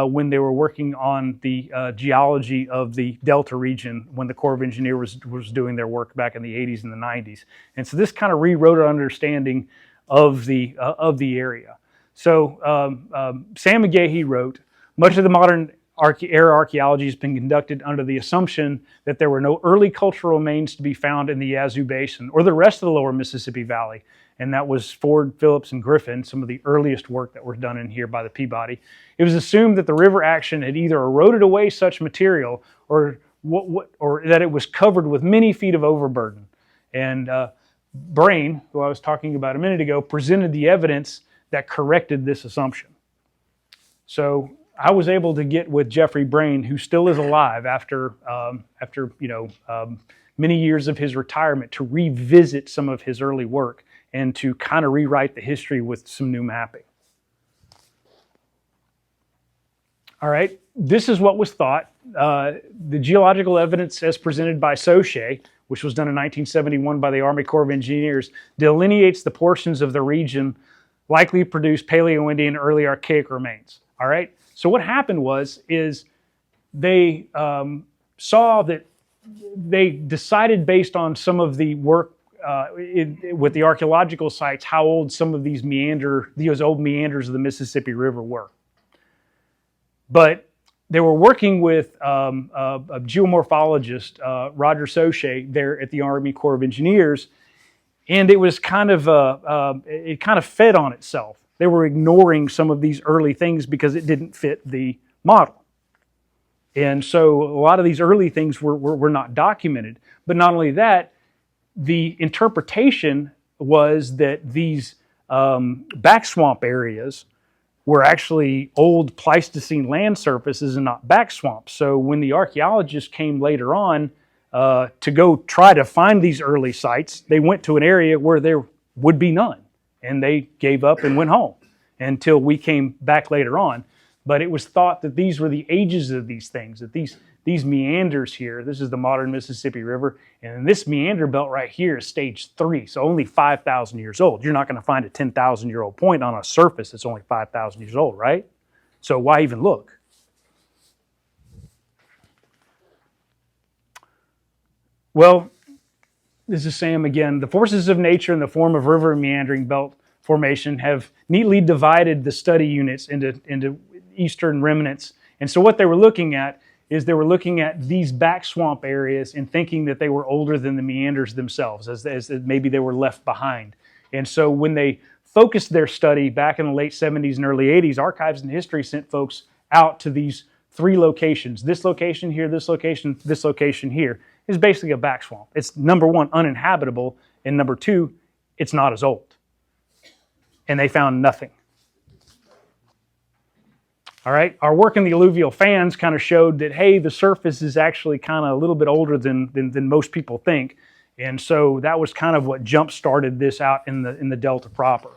when they were working on the geology of the Delta region when the Corps of Engineers was doing their work back in the 80s and the 90s. And so this kind of rewrote our understanding of the area. So Sam McGahee wrote, much of the modern era archaeology has been conducted under the assumption that there were no early cultural remains to be found in the Yazoo Basin or the rest of the lower Mississippi Valley. And that was Ford, Phillips, and Griffin, some of the earliest work that was done in here by the Peabody. It was assumed that the river action had either eroded away such material or that it was covered with many feet of overburden. And Brain, who I was talking about a minute ago, presented the evidence that corrected this assumption. So I was able to get with Jeffrey Brain, who still is alive after many years of his retirement, to revisit some of his early work and to kind of rewrite the history with some new mapping. All right, this is what was thought. The geological evidence as presented by Sauché, which was done in 1971 by the Army Corps of Engineers, delineates the portions of the region likely produced Paleo-Indian early archaic remains. All right, so what happened is they saw that they decided based on some of the work with the archaeological sites how old some of these old meanders of the Mississippi River were. But they were working with a geomorphologist, Roger Sauché, there at the Army Corps of Engineers, and it was kind of it kind of fed on itself. They were ignoring some of these early things because it didn't fit the model. And so a lot of these early things were not documented. But not only that, the interpretation was that these back swamp areas were actually old Pleistocene land surfaces and not back swamps. So when the archaeologists came later on to go try to find these early sites, they went to an area where there would be none. And they gave up and went home until we came back later on. But it was thought that these were the ages of these things, that these meanders here, this is the modern Mississippi River, and this meander belt right here is stage 3, so only 5,000 years old. You're not going to find a 10,000-year-old point on a surface that's only 5,000 years old, right? So why even look? Well, this is Sam again. The forces of nature in the form of river and meandering belt formation have neatly divided the study units into eastern remnants. And so what they were looking at is they were looking at these back swamp areas and thinking that they were older than the meanders themselves, as maybe they were left behind. And so when they focused their study back in the late 70s and early 80s, Archives and History sent folks out to these 3 locations. This location here, this location here is basically a back swamp. It's number 1, uninhabitable, and number 2, it's not as old. And they found nothing. All right, our work in the alluvial fans kind of showed that, hey, the surface is actually kind of a little bit older than most people think. And so that was kind of what jump-started this out in the Delta proper.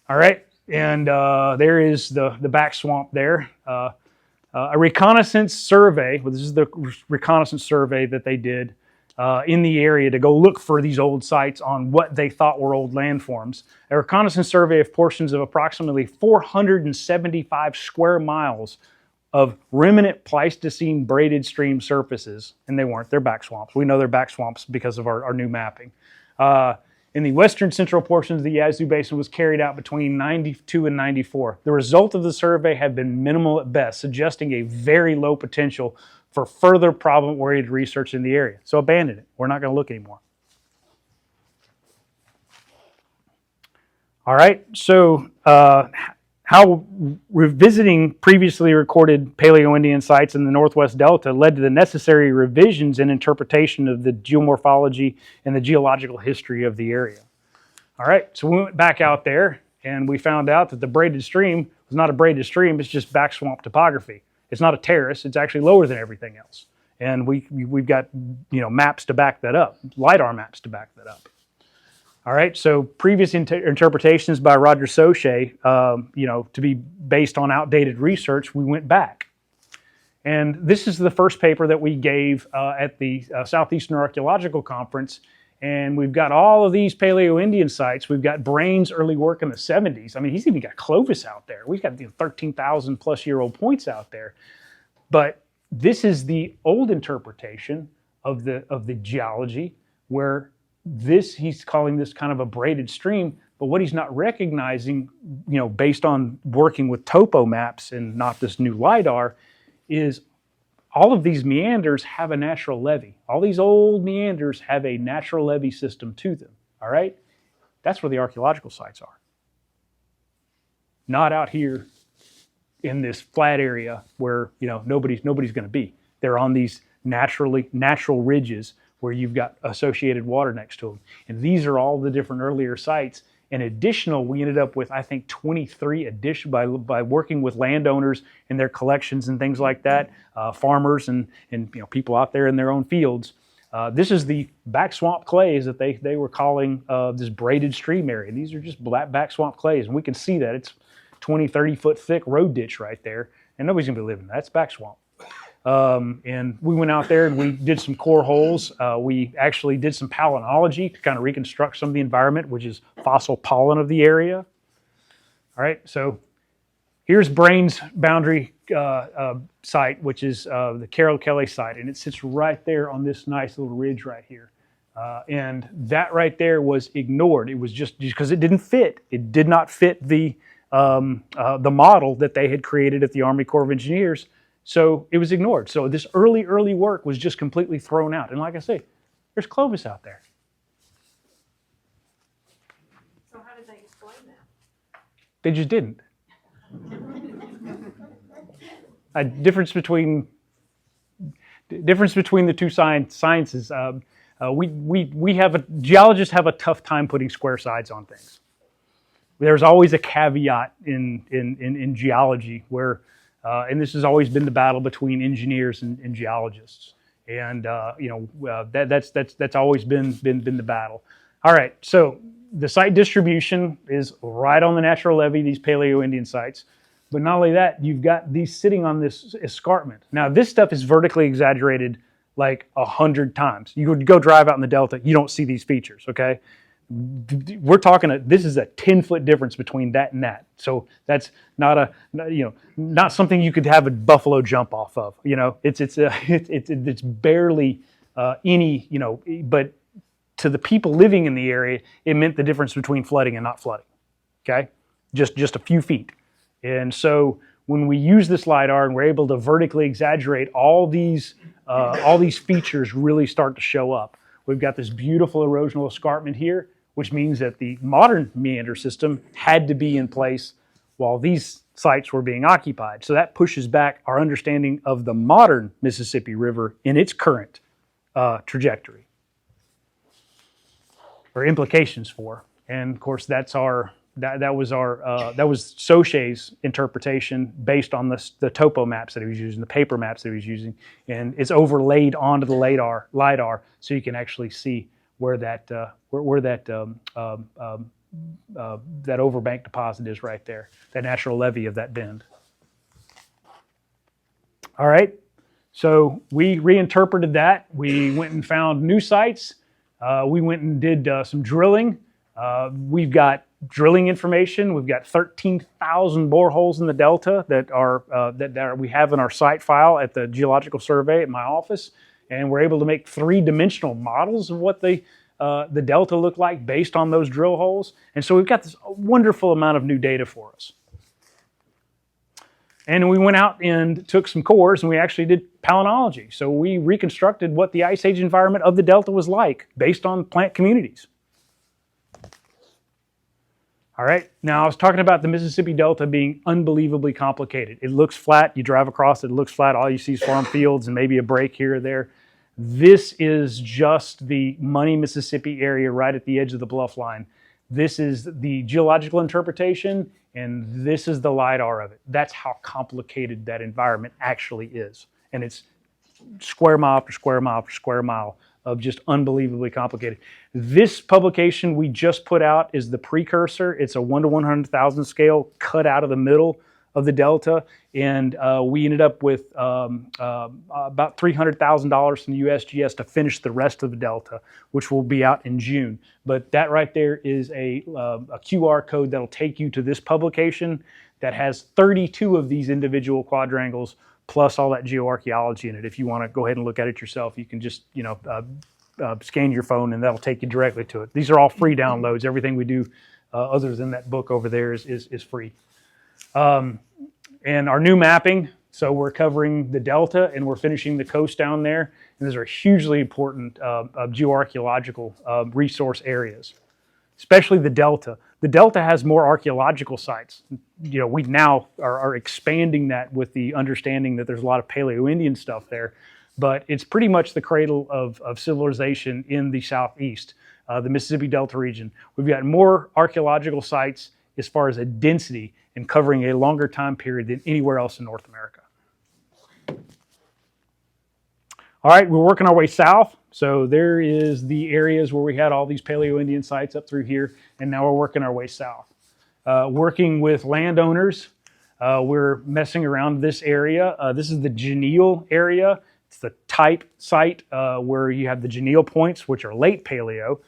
All right, and there is the back swamp there. A reconnaissance survey, well, this is the reconnaissance survey that they did in the area to go look for these old sites on what they thought were old landforms. A reconnaissance survey of portions of approximately 475 square miles of remnant Pleistocene braided stream surfaces, and they weren't, they're back swamps. We know they're back swamps because of our new mapping. In the western central portions of the Yazoo Basin was carried out between 92 and 94. The result of the survey had been minimal at best, suggesting a very low potential for further problem-oriented research in the area. So abandon it. We're not going to look anymore. All right, so how revisiting previously recorded Paleo-Indian sites in the Northwest Delta led to the necessary revisions in interpretation of the geomorphology and the geological history of the area. All right, so we went back out there and we found out that the braided stream was not a braided stream, it's just back swamp topography. It's not a terrace, it's actually lower than everything else. And we've got maps to back that up, LiDAR maps to back that up. All right, so previous interpretations by Roger Sauché, to be based on outdated research, we went back. And this is the first paper that we gave at the Southeastern Archaeological Conference. And we've got all of these Paleo-Indian sites. We've got Brain's early work in the 70s. I mean, he's even got Clovis out there. We've got 13,000 plus year old points out there. But this is the old interpretation of the geology, where he's calling this kind of a braided stream, but what he's not recognizing, based on working with topo maps and not this new LIDAR, is all of these meanders have a natural levee. All these old meanders have a natural levee system to them, all right? That's where the archaeological sites are. Not out here in this flat area where, nobody's going to be. They're on these natural ridges where you've got associated water next to them. And these are all the different earlier sites. And additional, we ended up with, I think, 23 addition by working with landowners and their collections and things like that, farmers and people out there in their own fields. This is the back swamp clays that they were calling this braided stream area. And these are just back swamp clays, and we can see that it's 20, 30 foot thick road ditch right there, and nobody's gonna be living there. That's back swamp. And we went out there and we did some core holes. We actually did some palynology to kind of reconstruct some of the environment, which is fossil pollen of the area. All right, so here's Brain's boundary site, which is the Carroll Kelly site, and it sits right there on this nice little ridge right here. And that right there was ignored. It was just because it didn't fit. It did not fit the model that they had created at the Army Corps of Engineers. So it was ignored. So this early work was just completely thrown out. And like I say, there's Clovis out there. So how did they explain that? They just didn't. A difference between the two sciences. Geologists have a tough time putting square sides on things. There's always a caveat in geology where. And this has always been the battle between engineers and geologists, and that's always been the battle. All right, so the site distribution is right on the natural levee, these Paleo-Indian sites, but not only that, you've got these sitting on this escarpment. Now, this stuff is vertically exaggerated like 100 times. You would go drive out in the Delta, you don't see these features, okay? We're talking, this is a 10-foot difference between that and that. So that's not something you could have a buffalo jump off of. It's barely any, but to the people living in the area, it meant the difference between flooding and not flooding. Okay, just a few feet. And so when we use this LIDAR and we're able to vertically exaggerate, all these features really start to show up. We've got this beautiful erosional escarpment here, which means that the modern meander system had to be in place while these sites were being occupied. So that pushes back our understanding of the modern Mississippi River in its current trajectory, or implications for. And of course, that was Soche's interpretation based on the topo maps that he was using, the paper maps that he was using, and it's overlaid onto the LIDAR, so you can actually see where that overbank deposit is right there, that natural levee of that bend. All right, so we reinterpreted that. We went and found new sites. We went and did some drilling. We've got drilling information. We've got 13,000 boreholes in the Delta that we have in our site file at the Geological Survey at my office, and we're able to make three-dimensional models of what the Delta looked like based on those drill holes. And so we've got this wonderful amount of new data for us. And we went out and took some cores and we actually did palynology. So we reconstructed what the Ice Age environment of the Delta was like based on plant communities. All right, now I was talking about the Mississippi Delta being unbelievably complicated. It looks flat, you drive across it, it looks flat, all you see is farm fields and maybe a break here or there. This is just the Money, Mississippi area right at the edge of the bluff line. This is the geological interpretation, and this is the LIDAR of it. That's how complicated that environment actually is. And it's square mile after square mile after square mile of just unbelievably complicated. This publication we just put out is the precursor. It's a 1 to 100,000 scale cut out of the middle of the Delta, and we ended up with about $300,000 from the USGS to finish the rest of the Delta, which will be out in June. But that right there is a QR code that'll take you to this publication that has 32 of these individual quadrangles plus all that geoarchaeology in it. If you want to go ahead and look at it yourself, you can just scan your phone and that'll take you directly to it. These are all free downloads. Everything we do other than that book over there is free. And our new mapping, so we're covering the delta and we're finishing the coast down there. And those are hugely important geoarchaeological resource areas, especially the delta. The delta has more archaeological sites. You know, we now are expanding that with the understanding that there's a lot of Paleo-Indian stuff there, but it's pretty much the cradle of civilization in the southeast, the Mississippi Delta region. We've got more archaeological sites as far as a density and covering a longer time period than anywhere else in North America. All right, we're working our way south. So there is the areas where we had all these Paleo-Indian sites up through here, and now we're working our way south. Working with landowners, we're messing around this area. This is the Geneal area. It's the type site where you have the Geneal points, which are late Paleo.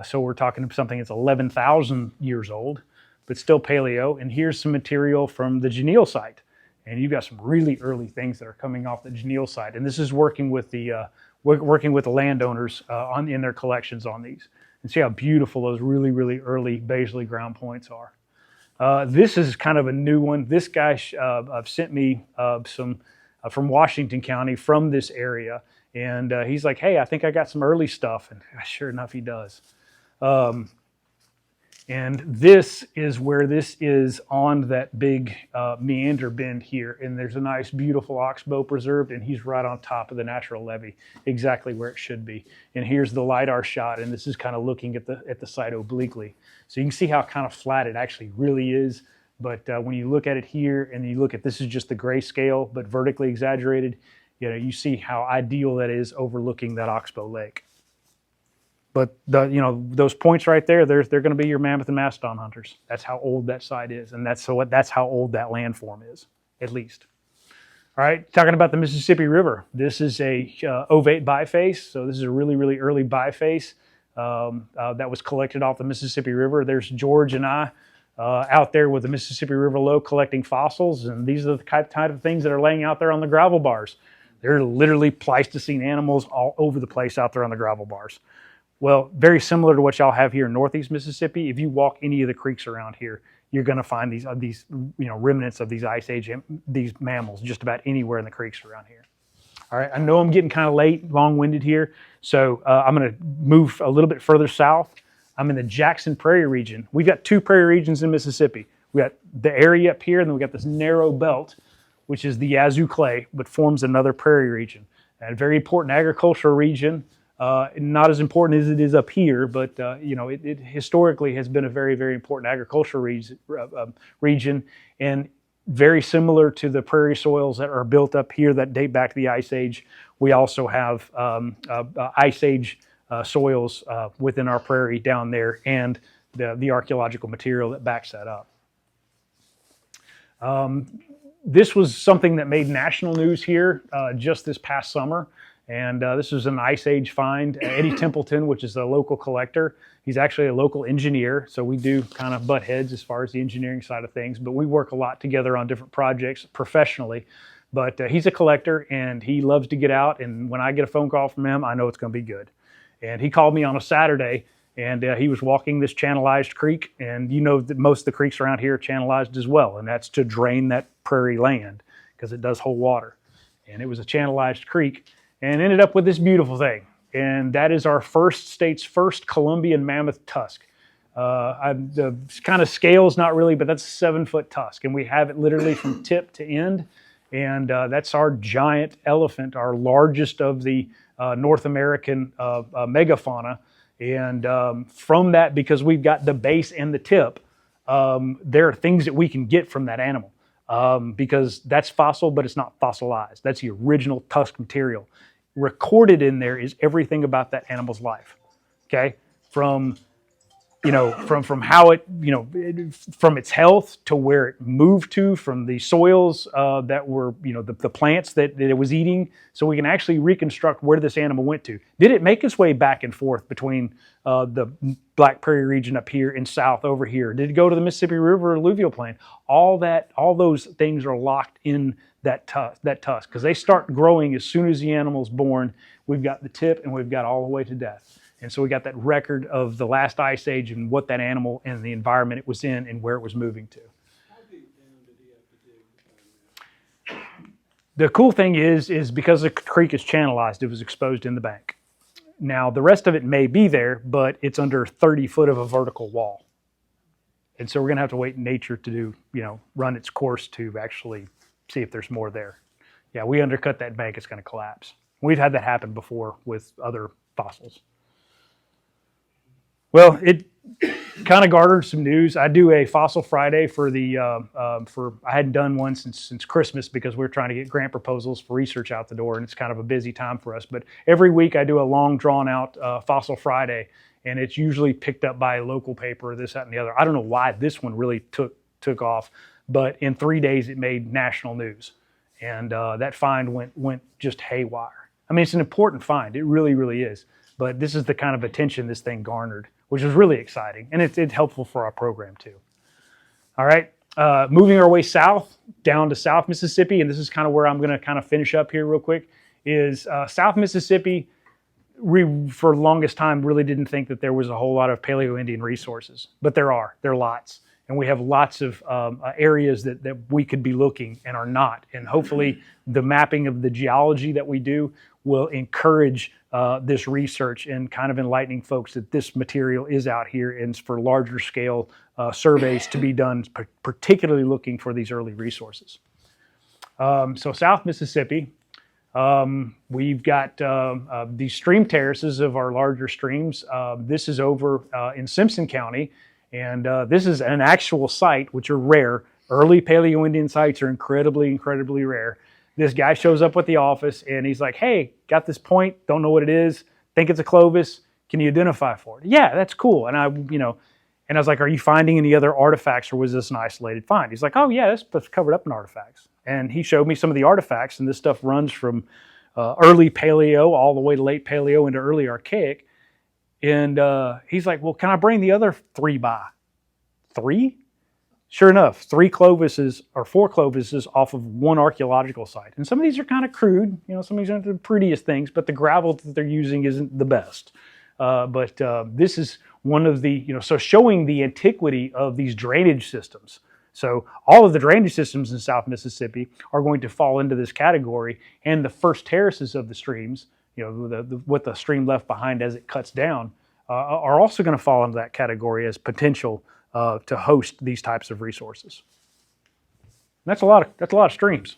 So we're talking something that's 11,000 years old, but still Paleo. And here's some material from the Geneal site. And you've got some really early things that are coming off the Geneal site. And this is working with the landowners in their collections on these. And see how beautiful those really, really early basally ground points are. This is kind of a new one. This guy sent me some from Washington County from this area. And he's like, hey, I think I got some early stuff. And sure enough, he does. And this is where this is on that big meander bend here. And there's a nice, beautiful oxbow preserved, and he's right on top of the natural levee, exactly where it should be. And here's the LiDAR shot, and this is kind of looking at the site obliquely. So you can see how kind of flat it actually really is. But when you look at it here, and you look at this is just the grayscale, but vertically exaggerated, you see how ideal that is overlooking that oxbow lake. But those points right there, they're going to be your mammoth and mastodon hunters. That's how old that site is, and that's how old that landform is, at least. All right, talking about the Mississippi River. This is a ovate biface, so this is a really, really early biface that was collected off the Mississippi River. There's George and I out there with the Mississippi River low collecting fossils, and these are the type of things that are laying out there on the gravel bars. They're literally Pleistocene animals all over the place out there on the gravel bars. Well, very similar to what y'all have here in Northeast Mississippi. If you walk any of the creeks around here, you're going to find these remnants of these Ice Age, these mammals, just about anywhere in the creeks around here. All right, I know I'm getting kind of late, long-winded here, so I'm going to move a little bit further south. I'm in the Jackson Prairie region. We've got two prairie regions in Mississippi. We got the area up here, and then we got this narrow belt, which is the Yazoo Clay, but forms another prairie region. And a very important agricultural region. Not as important as it is up here, but it historically has been a very, very important agricultural region, and very similar to the prairie soils that are built up here that date back to the Ice Age. We also have Ice Age soils within our prairie down there, and the archaeological material that backs that up. This was something that made national news here just this past summer. And this was an Ice Age find. Eddie Templeton, which is a local collector, he's actually a local engineer. So we do kind of butt heads as far as the engineering side of things, but we work a lot together on different projects professionally. But he's a collector and he loves to get out. And when I get a phone call from him, I know it's going to be good. And he called me on a Saturday, and he was walking this channelized creek. And you know that most of the creeks around here are channelized as well. And that's to drain that prairie land because it does hold water. And it was a channelized creek. And ended up with this beautiful thing. And that is our state's first Columbian mammoth tusk. The kind of scale is not really, but that's a 7-foot tusk. And we have it literally from tip to end. And that's our giant elephant, our largest of the North American megafauna. And from that, because we've got the base and the tip, there are things that we can get from that animal. Because that's fossil, but it's not fossilized. That's the original tusk material. Recorded in there is everything about that animal's life, okay? From from how it, from its health to where it moved to, from the soils that were, the plants that it was eating, so we can actually reconstruct where this animal went to. Did it make its way back and forth between the Black Prairie region up here and south over here? Did it go to the Mississippi River alluvial plain? All those things are locked in that tusk, because they start growing as soon as the animal's born. We've got the tip and we've got all the way to death. And so we got that record of the last ice age and what that animal and the environment it was in and where it was moving to. How deep down did he have to dig to find that? The cool thing is because the creek is channelized, it was exposed in the bank. Now, the rest of it may be there, but it's under 30 foot of a vertical wall. And so we're going to have to wait in nature to do, run its course to actually see if there's more there. Yeah, we undercut that bank, it's going to collapse. We've had that happen before with other fossils. Well, it kind of garnered some news. I do a Fossil Friday for I hadn't done one since Christmas because we're trying to get grant proposals for research out the door, and it's kind of a busy time for us. But every week I do a long, drawn-out Fossil Friday, and it's usually picked up by a local paper, this, that, and the other. I don't know why this one really took off, but in 3 days it made national news, and that find went just haywire. I mean, it's an important find. It really, really is. But this is the kind of attention this thing garnered, which was really exciting, and it's helpful for our program too. All right, moving our way south, down to South Mississippi, and this is kind of where I'm going to kind of finish up here real quick, is South Mississippi, for the longest time, really didn't think that there was a whole lot of Paleo-Indian resources, but there are lots. And we have lots of areas that we could be looking and are not. And hopefully the mapping of the geology that we do will encourage this research and kind of enlightening folks that this material is out here and for larger scale surveys to be done, particularly looking for these early resources. So South Mississippi, we've got these stream terraces of our larger streams. This is over in Simpson County. And this is an actual site, which are rare. Early Paleo-Indian sites are incredibly, incredibly rare. This guy shows up at the office and he's like, hey, got this point, don't know what it is, think it's a Clovis, can you identify for it? Yeah, that's cool. And I was like, are you finding any other artifacts or was this an isolated find? He's like, oh yeah, this covered up in artifacts. And he showed me some of the artifacts, and this stuff runs from early Paleo all the way to late Paleo into early Archaic. And he's like, well, can I bring the other 3 by? 3? Sure enough, 4 Clovises off of one archaeological site. And some of these are kind of crude. Some of these aren't the prettiest things, but the gravel that they're using isn't the best. But this is one of the, so showing the antiquity of these drainage systems. So all of the drainage systems in South Mississippi are going to fall into this category, and the first terraces of the streams, what the stream left behind as it cuts down, are also going to fall into that category as potential to host these types of resources. And that's a lot of streams.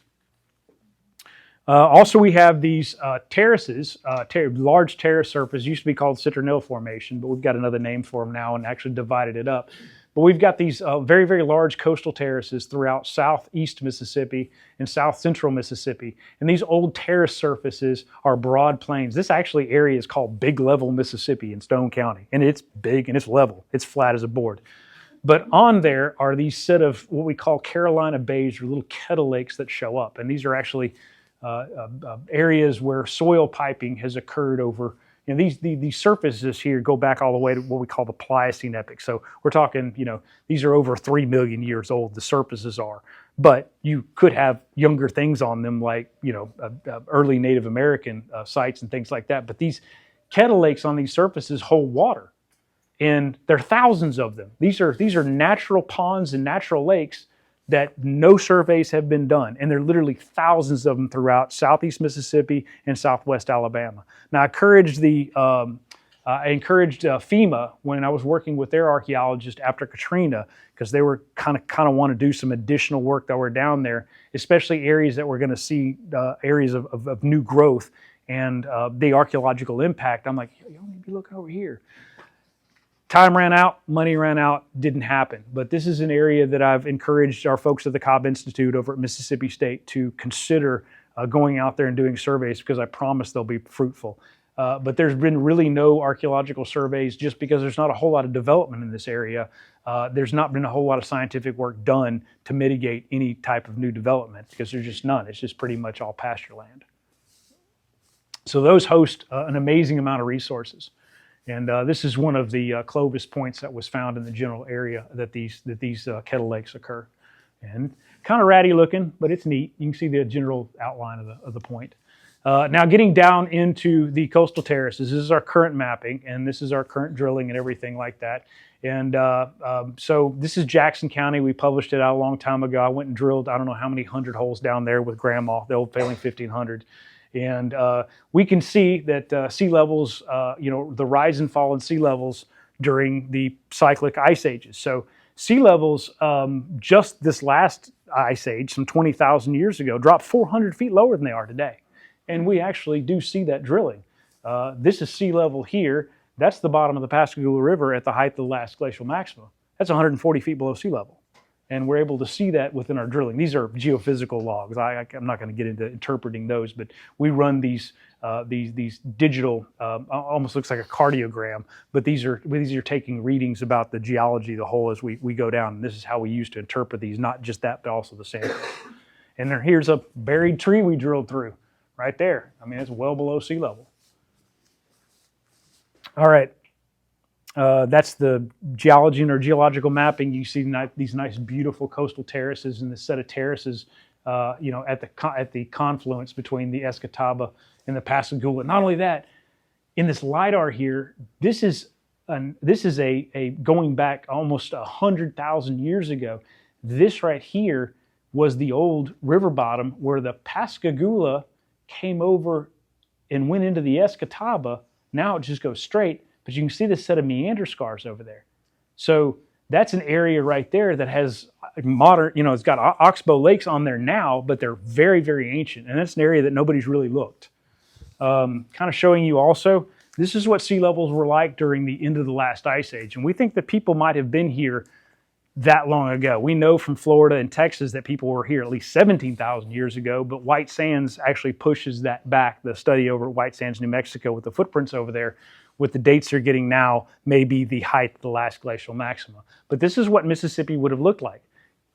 Also, we have these terraces, large terrace surface, used to be called Citronelle Formation, but we've got another name for them now and actually divided it up. But we've got these very, very large coastal terraces throughout southeast Mississippi and south central Mississippi. And these old terrace surfaces are broad plains. This actually area is called Big Level Mississippi in Stone County. And it's big and it's level. It's flat as a board. But on there are these set of what we call Carolina bays, or little kettle lakes that show up. And these are actually areas where soil piping has occurred over. These surfaces here go back all the way to what we call the Pliocene epoch. So we're talking, these are over 3 million years old, the surfaces are. But you could have younger things on them like, early Native American sites and things like that. But these kettle lakes on these surfaces hold water. And there are thousands of them. These are natural ponds and natural lakes that no surveys have been done. And there are literally thousands of them throughout southeast Mississippi and southwest Alabama. Now, I encouraged FEMA when I was working with their archaeologists after Katrina, because they were kind of want to do some additional work that were down there, especially areas that we're going to see areas of new growth and the archaeological impact. I'm like, y'all need to be looking over here. Time ran out, money ran out, didn't happen. But this is an area that I've encouraged our folks at the Cobb Institute over at Mississippi State to consider going out there and doing surveys, because I promise they'll be fruitful. But there's been really no archaeological surveys just because there's not a whole lot of development in this area. There's not been a whole lot of scientific work done to mitigate any type of new development because there's just none. It's just pretty much all pasture land. So those host an amazing amount of resources. And this is one of the Clovis points that was found in the general area that these kettle lakes occur. And kind of ratty looking, but it's neat. You can see the general outline of the point. Now getting down into the coastal terraces, this is our current mapping, and this is our current drilling and everything like that. And so this is Jackson County. We published it out a long time ago. I went and drilled, I don't know how many 100 holes down there with Grandma, the old Failing 1500. And we can see that sea levels, the rise and fall in sea levels during the cyclic ice ages. So sea levels, just this last ice age, some 20,000 years ago, dropped 400 feet lower than they are today. And we actually do see that drilling. This is sea level here. That's the bottom of the Pascagoula River at the height of the last glacial maximum. That's 140 feet below sea level. And we're able to see that within our drilling. These are geophysical logs. I'm not going to get into interpreting those, but we run these digital, almost looks like a cardiogram, but these are taking readings about the geology of the hole as we go down. And this is how we use to interpret these, not just that, but also the samples. And here's a buried tree we drilled through right there. I mean, it's well below sea level. All right. That's the geology and our geological mapping. You see these nice, beautiful coastal terraces and this set of terraces, at the confluence between the Escataba and the Pascagoula. Not only that, in this LiDAR here, this is a going back almost 100,000 years ago. This right here was the old river bottom where the Pascagoula came over and went into the Escataba. Now it just goes straight. But you can see this set of meander scars over there. So that's an area right there that has modern, it's got oxbow lakes on there now, but they're very, very ancient. And that's an area that nobody's really looked. Kind of showing you also, this is what sea levels were like during the end of the last ice age. And we think that people might have been here that long ago. We know from Florida and Texas that people were here at least 17,000 years ago, but White Sands actually pushes that back. The study over at White Sands, New Mexico with the footprints over there, with the dates they're getting now, may be the height of the last glacial maxima. But this is what Mississippi would have looked like.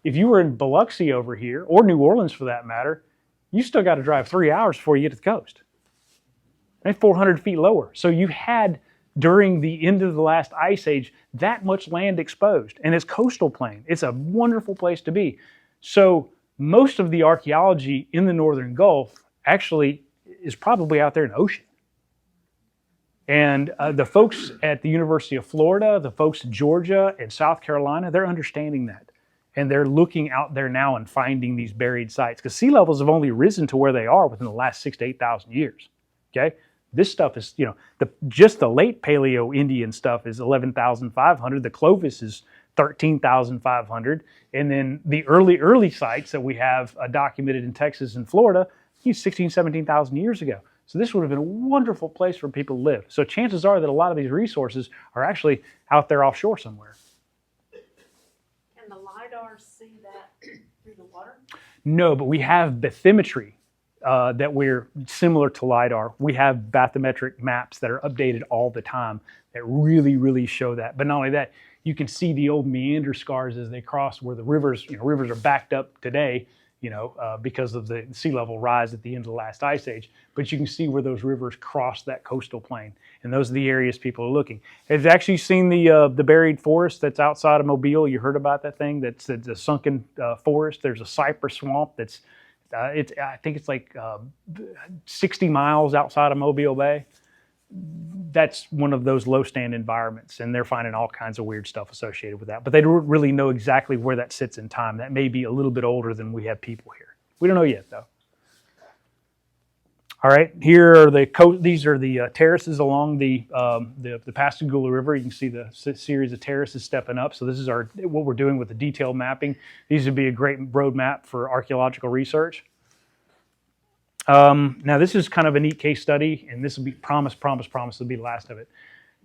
If you were in Biloxi over here, or New Orleans for that matter, you still got to drive 3 hours before you get to the coast. And 400 feet lower. So you had, during the end of the last ice age, that much land exposed. And it's coastal plain. It's a wonderful place to be. So most of the archaeology in the Northern Gulf actually is probably out there in the ocean. And the folks at the University of Florida, the folks in Georgia and South Carolina, they're understanding that. And they're looking out there now and finding these buried sites. Because sea levels have only risen to where they are within the last 6,000 to 8,000 years. Okay? This stuff is, just the late Paleo Indian stuff is 11,500. The Clovis is 13,500. And then the early sites that we have documented in Texas and Florida, 16,000, 17,000 years ago. So this would have been a wonderful place for people to live. So chances are that a lot of these resources are actually out there offshore somewhere. Can the LiDAR see that through the water? No, but we have bathymetry that we're similar to LiDAR. We have bathymetric maps that are updated all the time that really, really show that. But not only that, you can see the old meander scars as they cross where the rivers are backed up today, because of the sea level rise at the end of the last ice age. But you can see where those rivers cross that coastal plain. And those are the areas people are looking. Have you actually seen the buried forest that's outside of Mobile? You heard about that thing? That's a sunken forest. There's a cypress swamp that's, I think it's like 60 miles outside of Mobile Bay. That's one of those low stand environments, and they're finding all kinds of weird stuff associated with that. But they don't really know exactly where that sits in time. That may be a little bit older than we have people here. We don't know yet, though. All right, here are these are the terraces along the Pascagoula River. You can see the series of terraces stepping up. So this is what we're doing with the detailed mapping. These would be a great roadmap for archaeological research. Now this is kind of a neat case study, and this will be promise will be the last of it.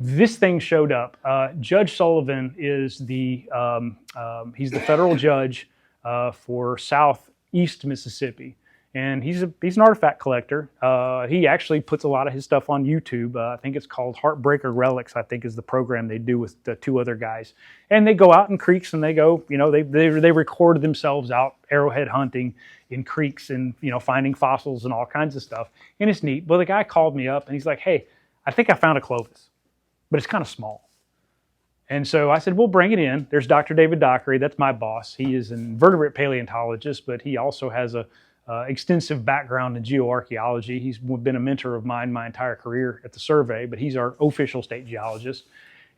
This thing showed up. Judge Sullivan is he's the federal judge for Southeast Mississippi. And he's an artifact collector. He actually puts a lot of his stuff on YouTube. I think it's called Heartbreaker Relics, I think is the program they do with the 2 other guys. And they go out in creeks and they go, they record themselves out arrowhead hunting in creeks and, finding fossils and all kinds of stuff. And it's neat. Well, the guy called me up and he's like, hey, I think I found a Clovis, but it's kind of small. And so I said, well, bring it in. There's Dr. David Dockery. That's my boss. He is an invertebrate paleontologist, but he also has a extensive background in geoarchaeology. He's been a mentor of mine my entire career at the survey, but he's our official state geologist.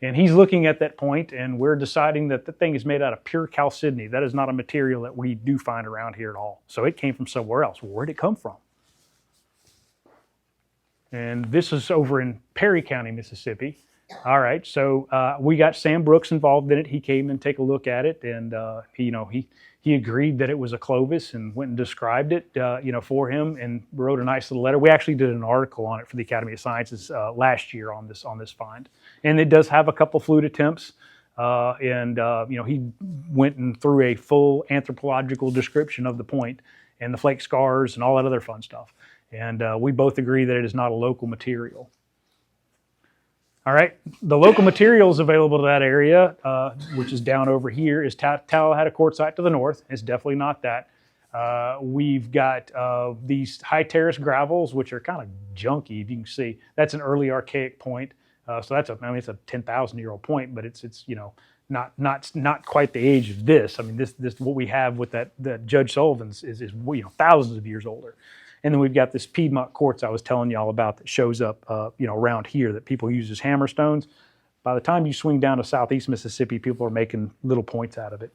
And he's looking at that point, and we're deciding that the thing is made out of pure chalcedony. That is not a material that we do find around here at all. So it came from somewhere else. Well, where'd it come from? And this is over in Perry County, Mississippi. All right, so we got Sam Brooks involved in it. He came and take a look at it, and he agreed that it was a Clovis and went and described it, for him, and wrote a nice little letter. We actually did an article on it for the Academy of Sciences last year on this find, and it does have a couple fluid attempts. He went and through a full anthropological description of the point and the flake scars and all that other fun stuff. And we both agree that it is not a local material. All right, the local materials available to that area, which is down over here, is Tallahassee quartzite to the north. It's definitely not that. We've got these high terrace gravels, which are kind of junky, if you can see. That's an early archaic point. So it's a 10,000-year-old point, but it's not quite the age of this. I mean, this what we have with that Judge Sullivan's is thousands of years older. And then we've got this Piedmont quartz I was telling y'all about that shows up, around here that people use as hammerstones. By the time you swing down to southeast Mississippi, people are making little points out of it.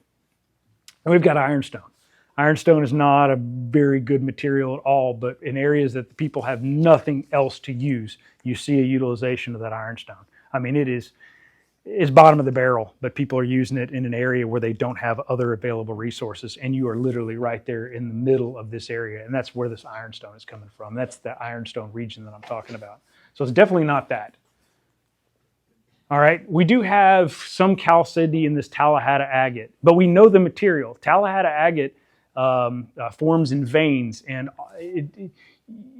And we've got ironstone. Ironstone is not a very good material at all, but in areas that the people have nothing else to use, you see a utilization of that ironstone. I mean, it's bottom of the barrel, but people are using it in an area where they don't have other available resources, and you are literally right there in the middle of this area, and that's where this ironstone is coming from. That's the ironstone region that I'm talking about. So it's definitely not that. All right, we do have some chalcedony in this Tallahassee agate, but we know the material. Tallahassee agate forms in veins, and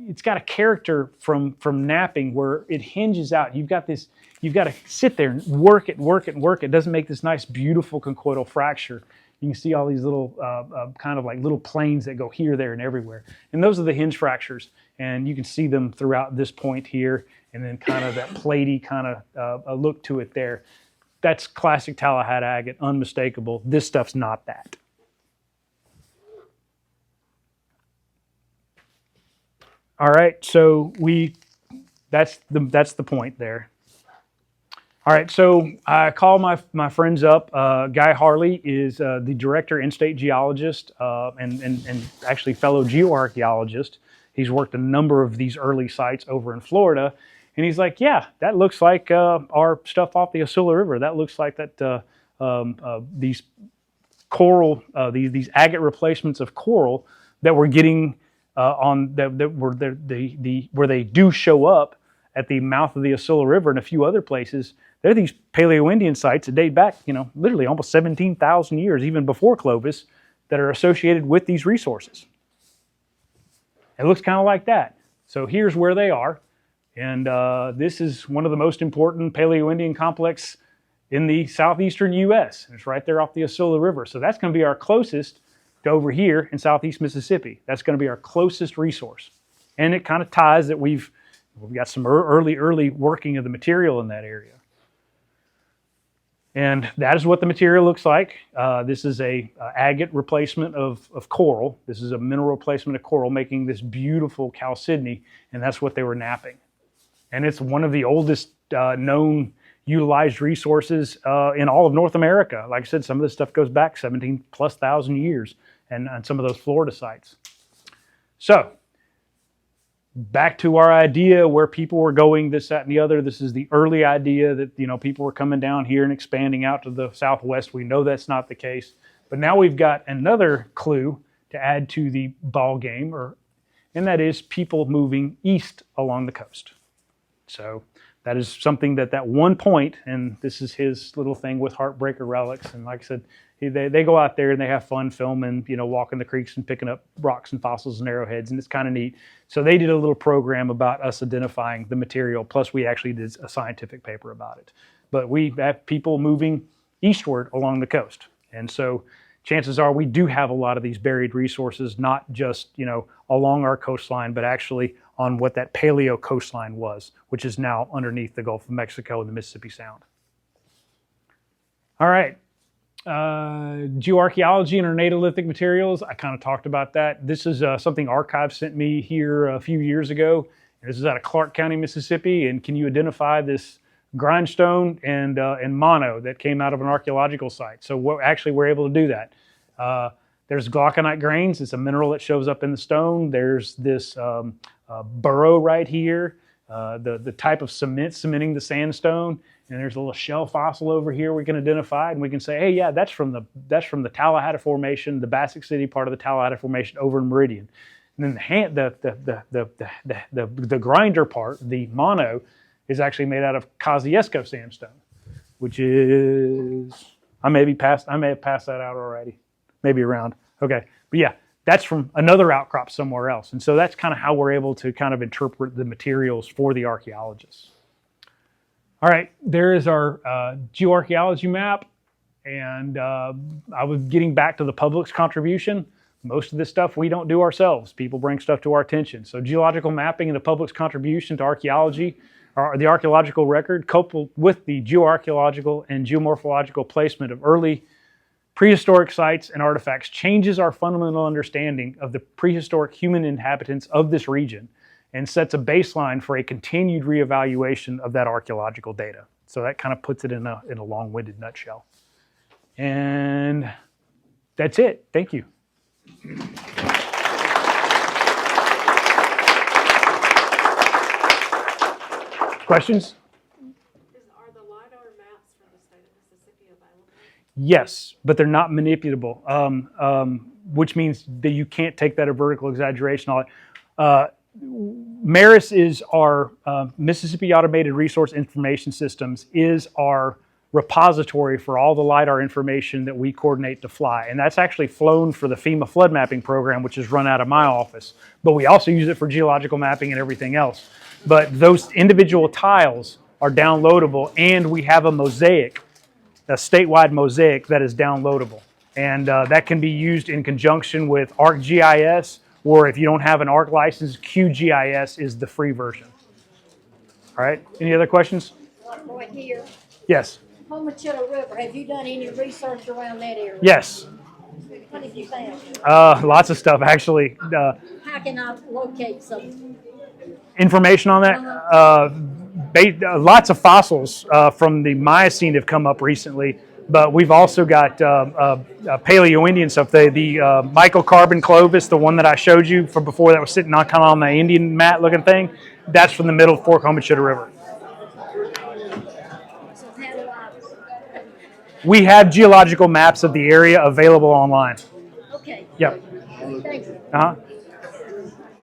it's got a character from napping where it hinges out. You've got to sit there and work it. It doesn't make this nice, beautiful conchoidal fracture. You can see all these little kind of like little planes that go here, there, and everywhere. And those are the hinge fractures. And you can see them throughout this point here, and then kind of that platey kind of look to it there. That's classic Tallahassee agate, unmistakable. This stuff's not that. All right, so that's the point there. All right, so I call my friends up. Guy Harley is the director in-state geologist and actually fellow geoarchaeologist. He's worked a number of these early sites over in Florida, and he's like, yeah, that looks like our stuff off the Osceola River. That looks like that these coral, these agate replacements of coral that we're getting where they do show up at the mouth of the Osceola River and a few other places. They're these Paleo-Indian sites that date back, literally almost 17,000 years, even before Clovis, that are associated with these resources. It looks kind of like that. So here's where they are. And this is one of the most important Paleo-Indian complex in the southeastern U.S. And it's right there off the Osceola River. So that's going to be our closest to over here in southeast Mississippi. That's going to be our closest resource. And it kind of ties that we've got some early working of the material in that area. And that is what the material looks like. This is a agate replacement of coral. This is a mineral replacement of coral, making this beautiful chalcedony, and that's what they were napping. And it's one of the oldest known utilized resources in all of North America. Like I said, some of this stuff goes back 17,000+ years, and on some of those Florida sites. So, back to our idea where people were going, this, that, and the other. This is the early idea that people were coming down here and expanding out to the southwest. We know that's not the case, but now we've got another clue to add to the ball game, and that is people moving east along the coast. So that is something that one point, and this is his little thing with Heartbreaker Relics, and like I said, They go out there and they have fun filming, walking the creeks and picking up rocks and fossils and arrowheads, and it's kind of neat. So they did a little program about us identifying the material, plus we actually did a scientific paper about it. But we have people moving eastward along the coast, and so chances are we do have a lot of these buried resources, not just along our coastline, but actually on what that paleo coastline was, which is now underneath the Gulf of Mexico and the Mississippi Sound. All right. Geoarchaeology and ornitolithic materials. I kind of talked about that. This is something Archive sent me here a few years ago. This is out of Clark County, Mississippi. And can you identify this grindstone and mono that came out of an archaeological site? So we're able to do that. There's glauconite grains. It's a mineral that shows up in the stone. There's this burrow right here, the type of cement cementing the sandstone. And there's a little shell fossil over here we can identify, and we can say, hey, yeah, that's from the Tallahassee Formation, the Bassick City part of the Tallahassee Formation over in Meridian. And then the grinder part, the mono, is actually made out of Kosciuszko sandstone, which is I may have passed that out already, maybe around. Okay, but yeah, that's from another outcrop somewhere else, and so that's kind of how we're able to kind of interpret the materials for the archaeologists. All right, there is our geoarchaeology map, and I was getting back to the public's contribution. Most of this stuff we don't do ourselves. People bring stuff to our attention. So geological mapping and the public's contribution to archaeology, or the archaeological record, coupled with the geoarchaeological and geomorphological placement of early prehistoric sites and artifacts, changes our fundamental understanding of the prehistoric human inhabitants of this region and sets a baseline for a continued reevaluation of that archaeological data. So that kind of puts it in a long-winded nutshell. And that's it. Thank you. Questions? Are the LiDAR maps for the state of Mississippi available? Yes, but they're not manipulable, which means that you can't take that a vertical exaggeration on it. MARIS is our Mississippi Automated Resource Information Systems is our repository for all the LiDAR information that we coordinate to fly. And that's actually flown for the FEMA flood mapping program, which is run out of my office. But we also use it for geological mapping and everything else. But those individual tiles are downloadable, and we have a mosaic, a statewide mosaic that is downloadable. And that can be used in conjunction with ArcGIS, or if you don't have an ARC license, QGIS is the free version. All right, any other questions? Right here, Yes. Homachilla River, have you done any research around that area? Yes. What have you found? Lots of stuff, actually. How can I locate some? Information on that? Lots of fossils from the Miocene have come up recently, but we've also got Paleo-Indian stuff. The microcarbon Clovis, the one that I showed you from before that was sitting on kind of on the Indian mat looking thing, that's from the middle fork Homachilla River. So how do I? We have geological maps of the area available online. Okay. Yep. Thank you. Uh-huh.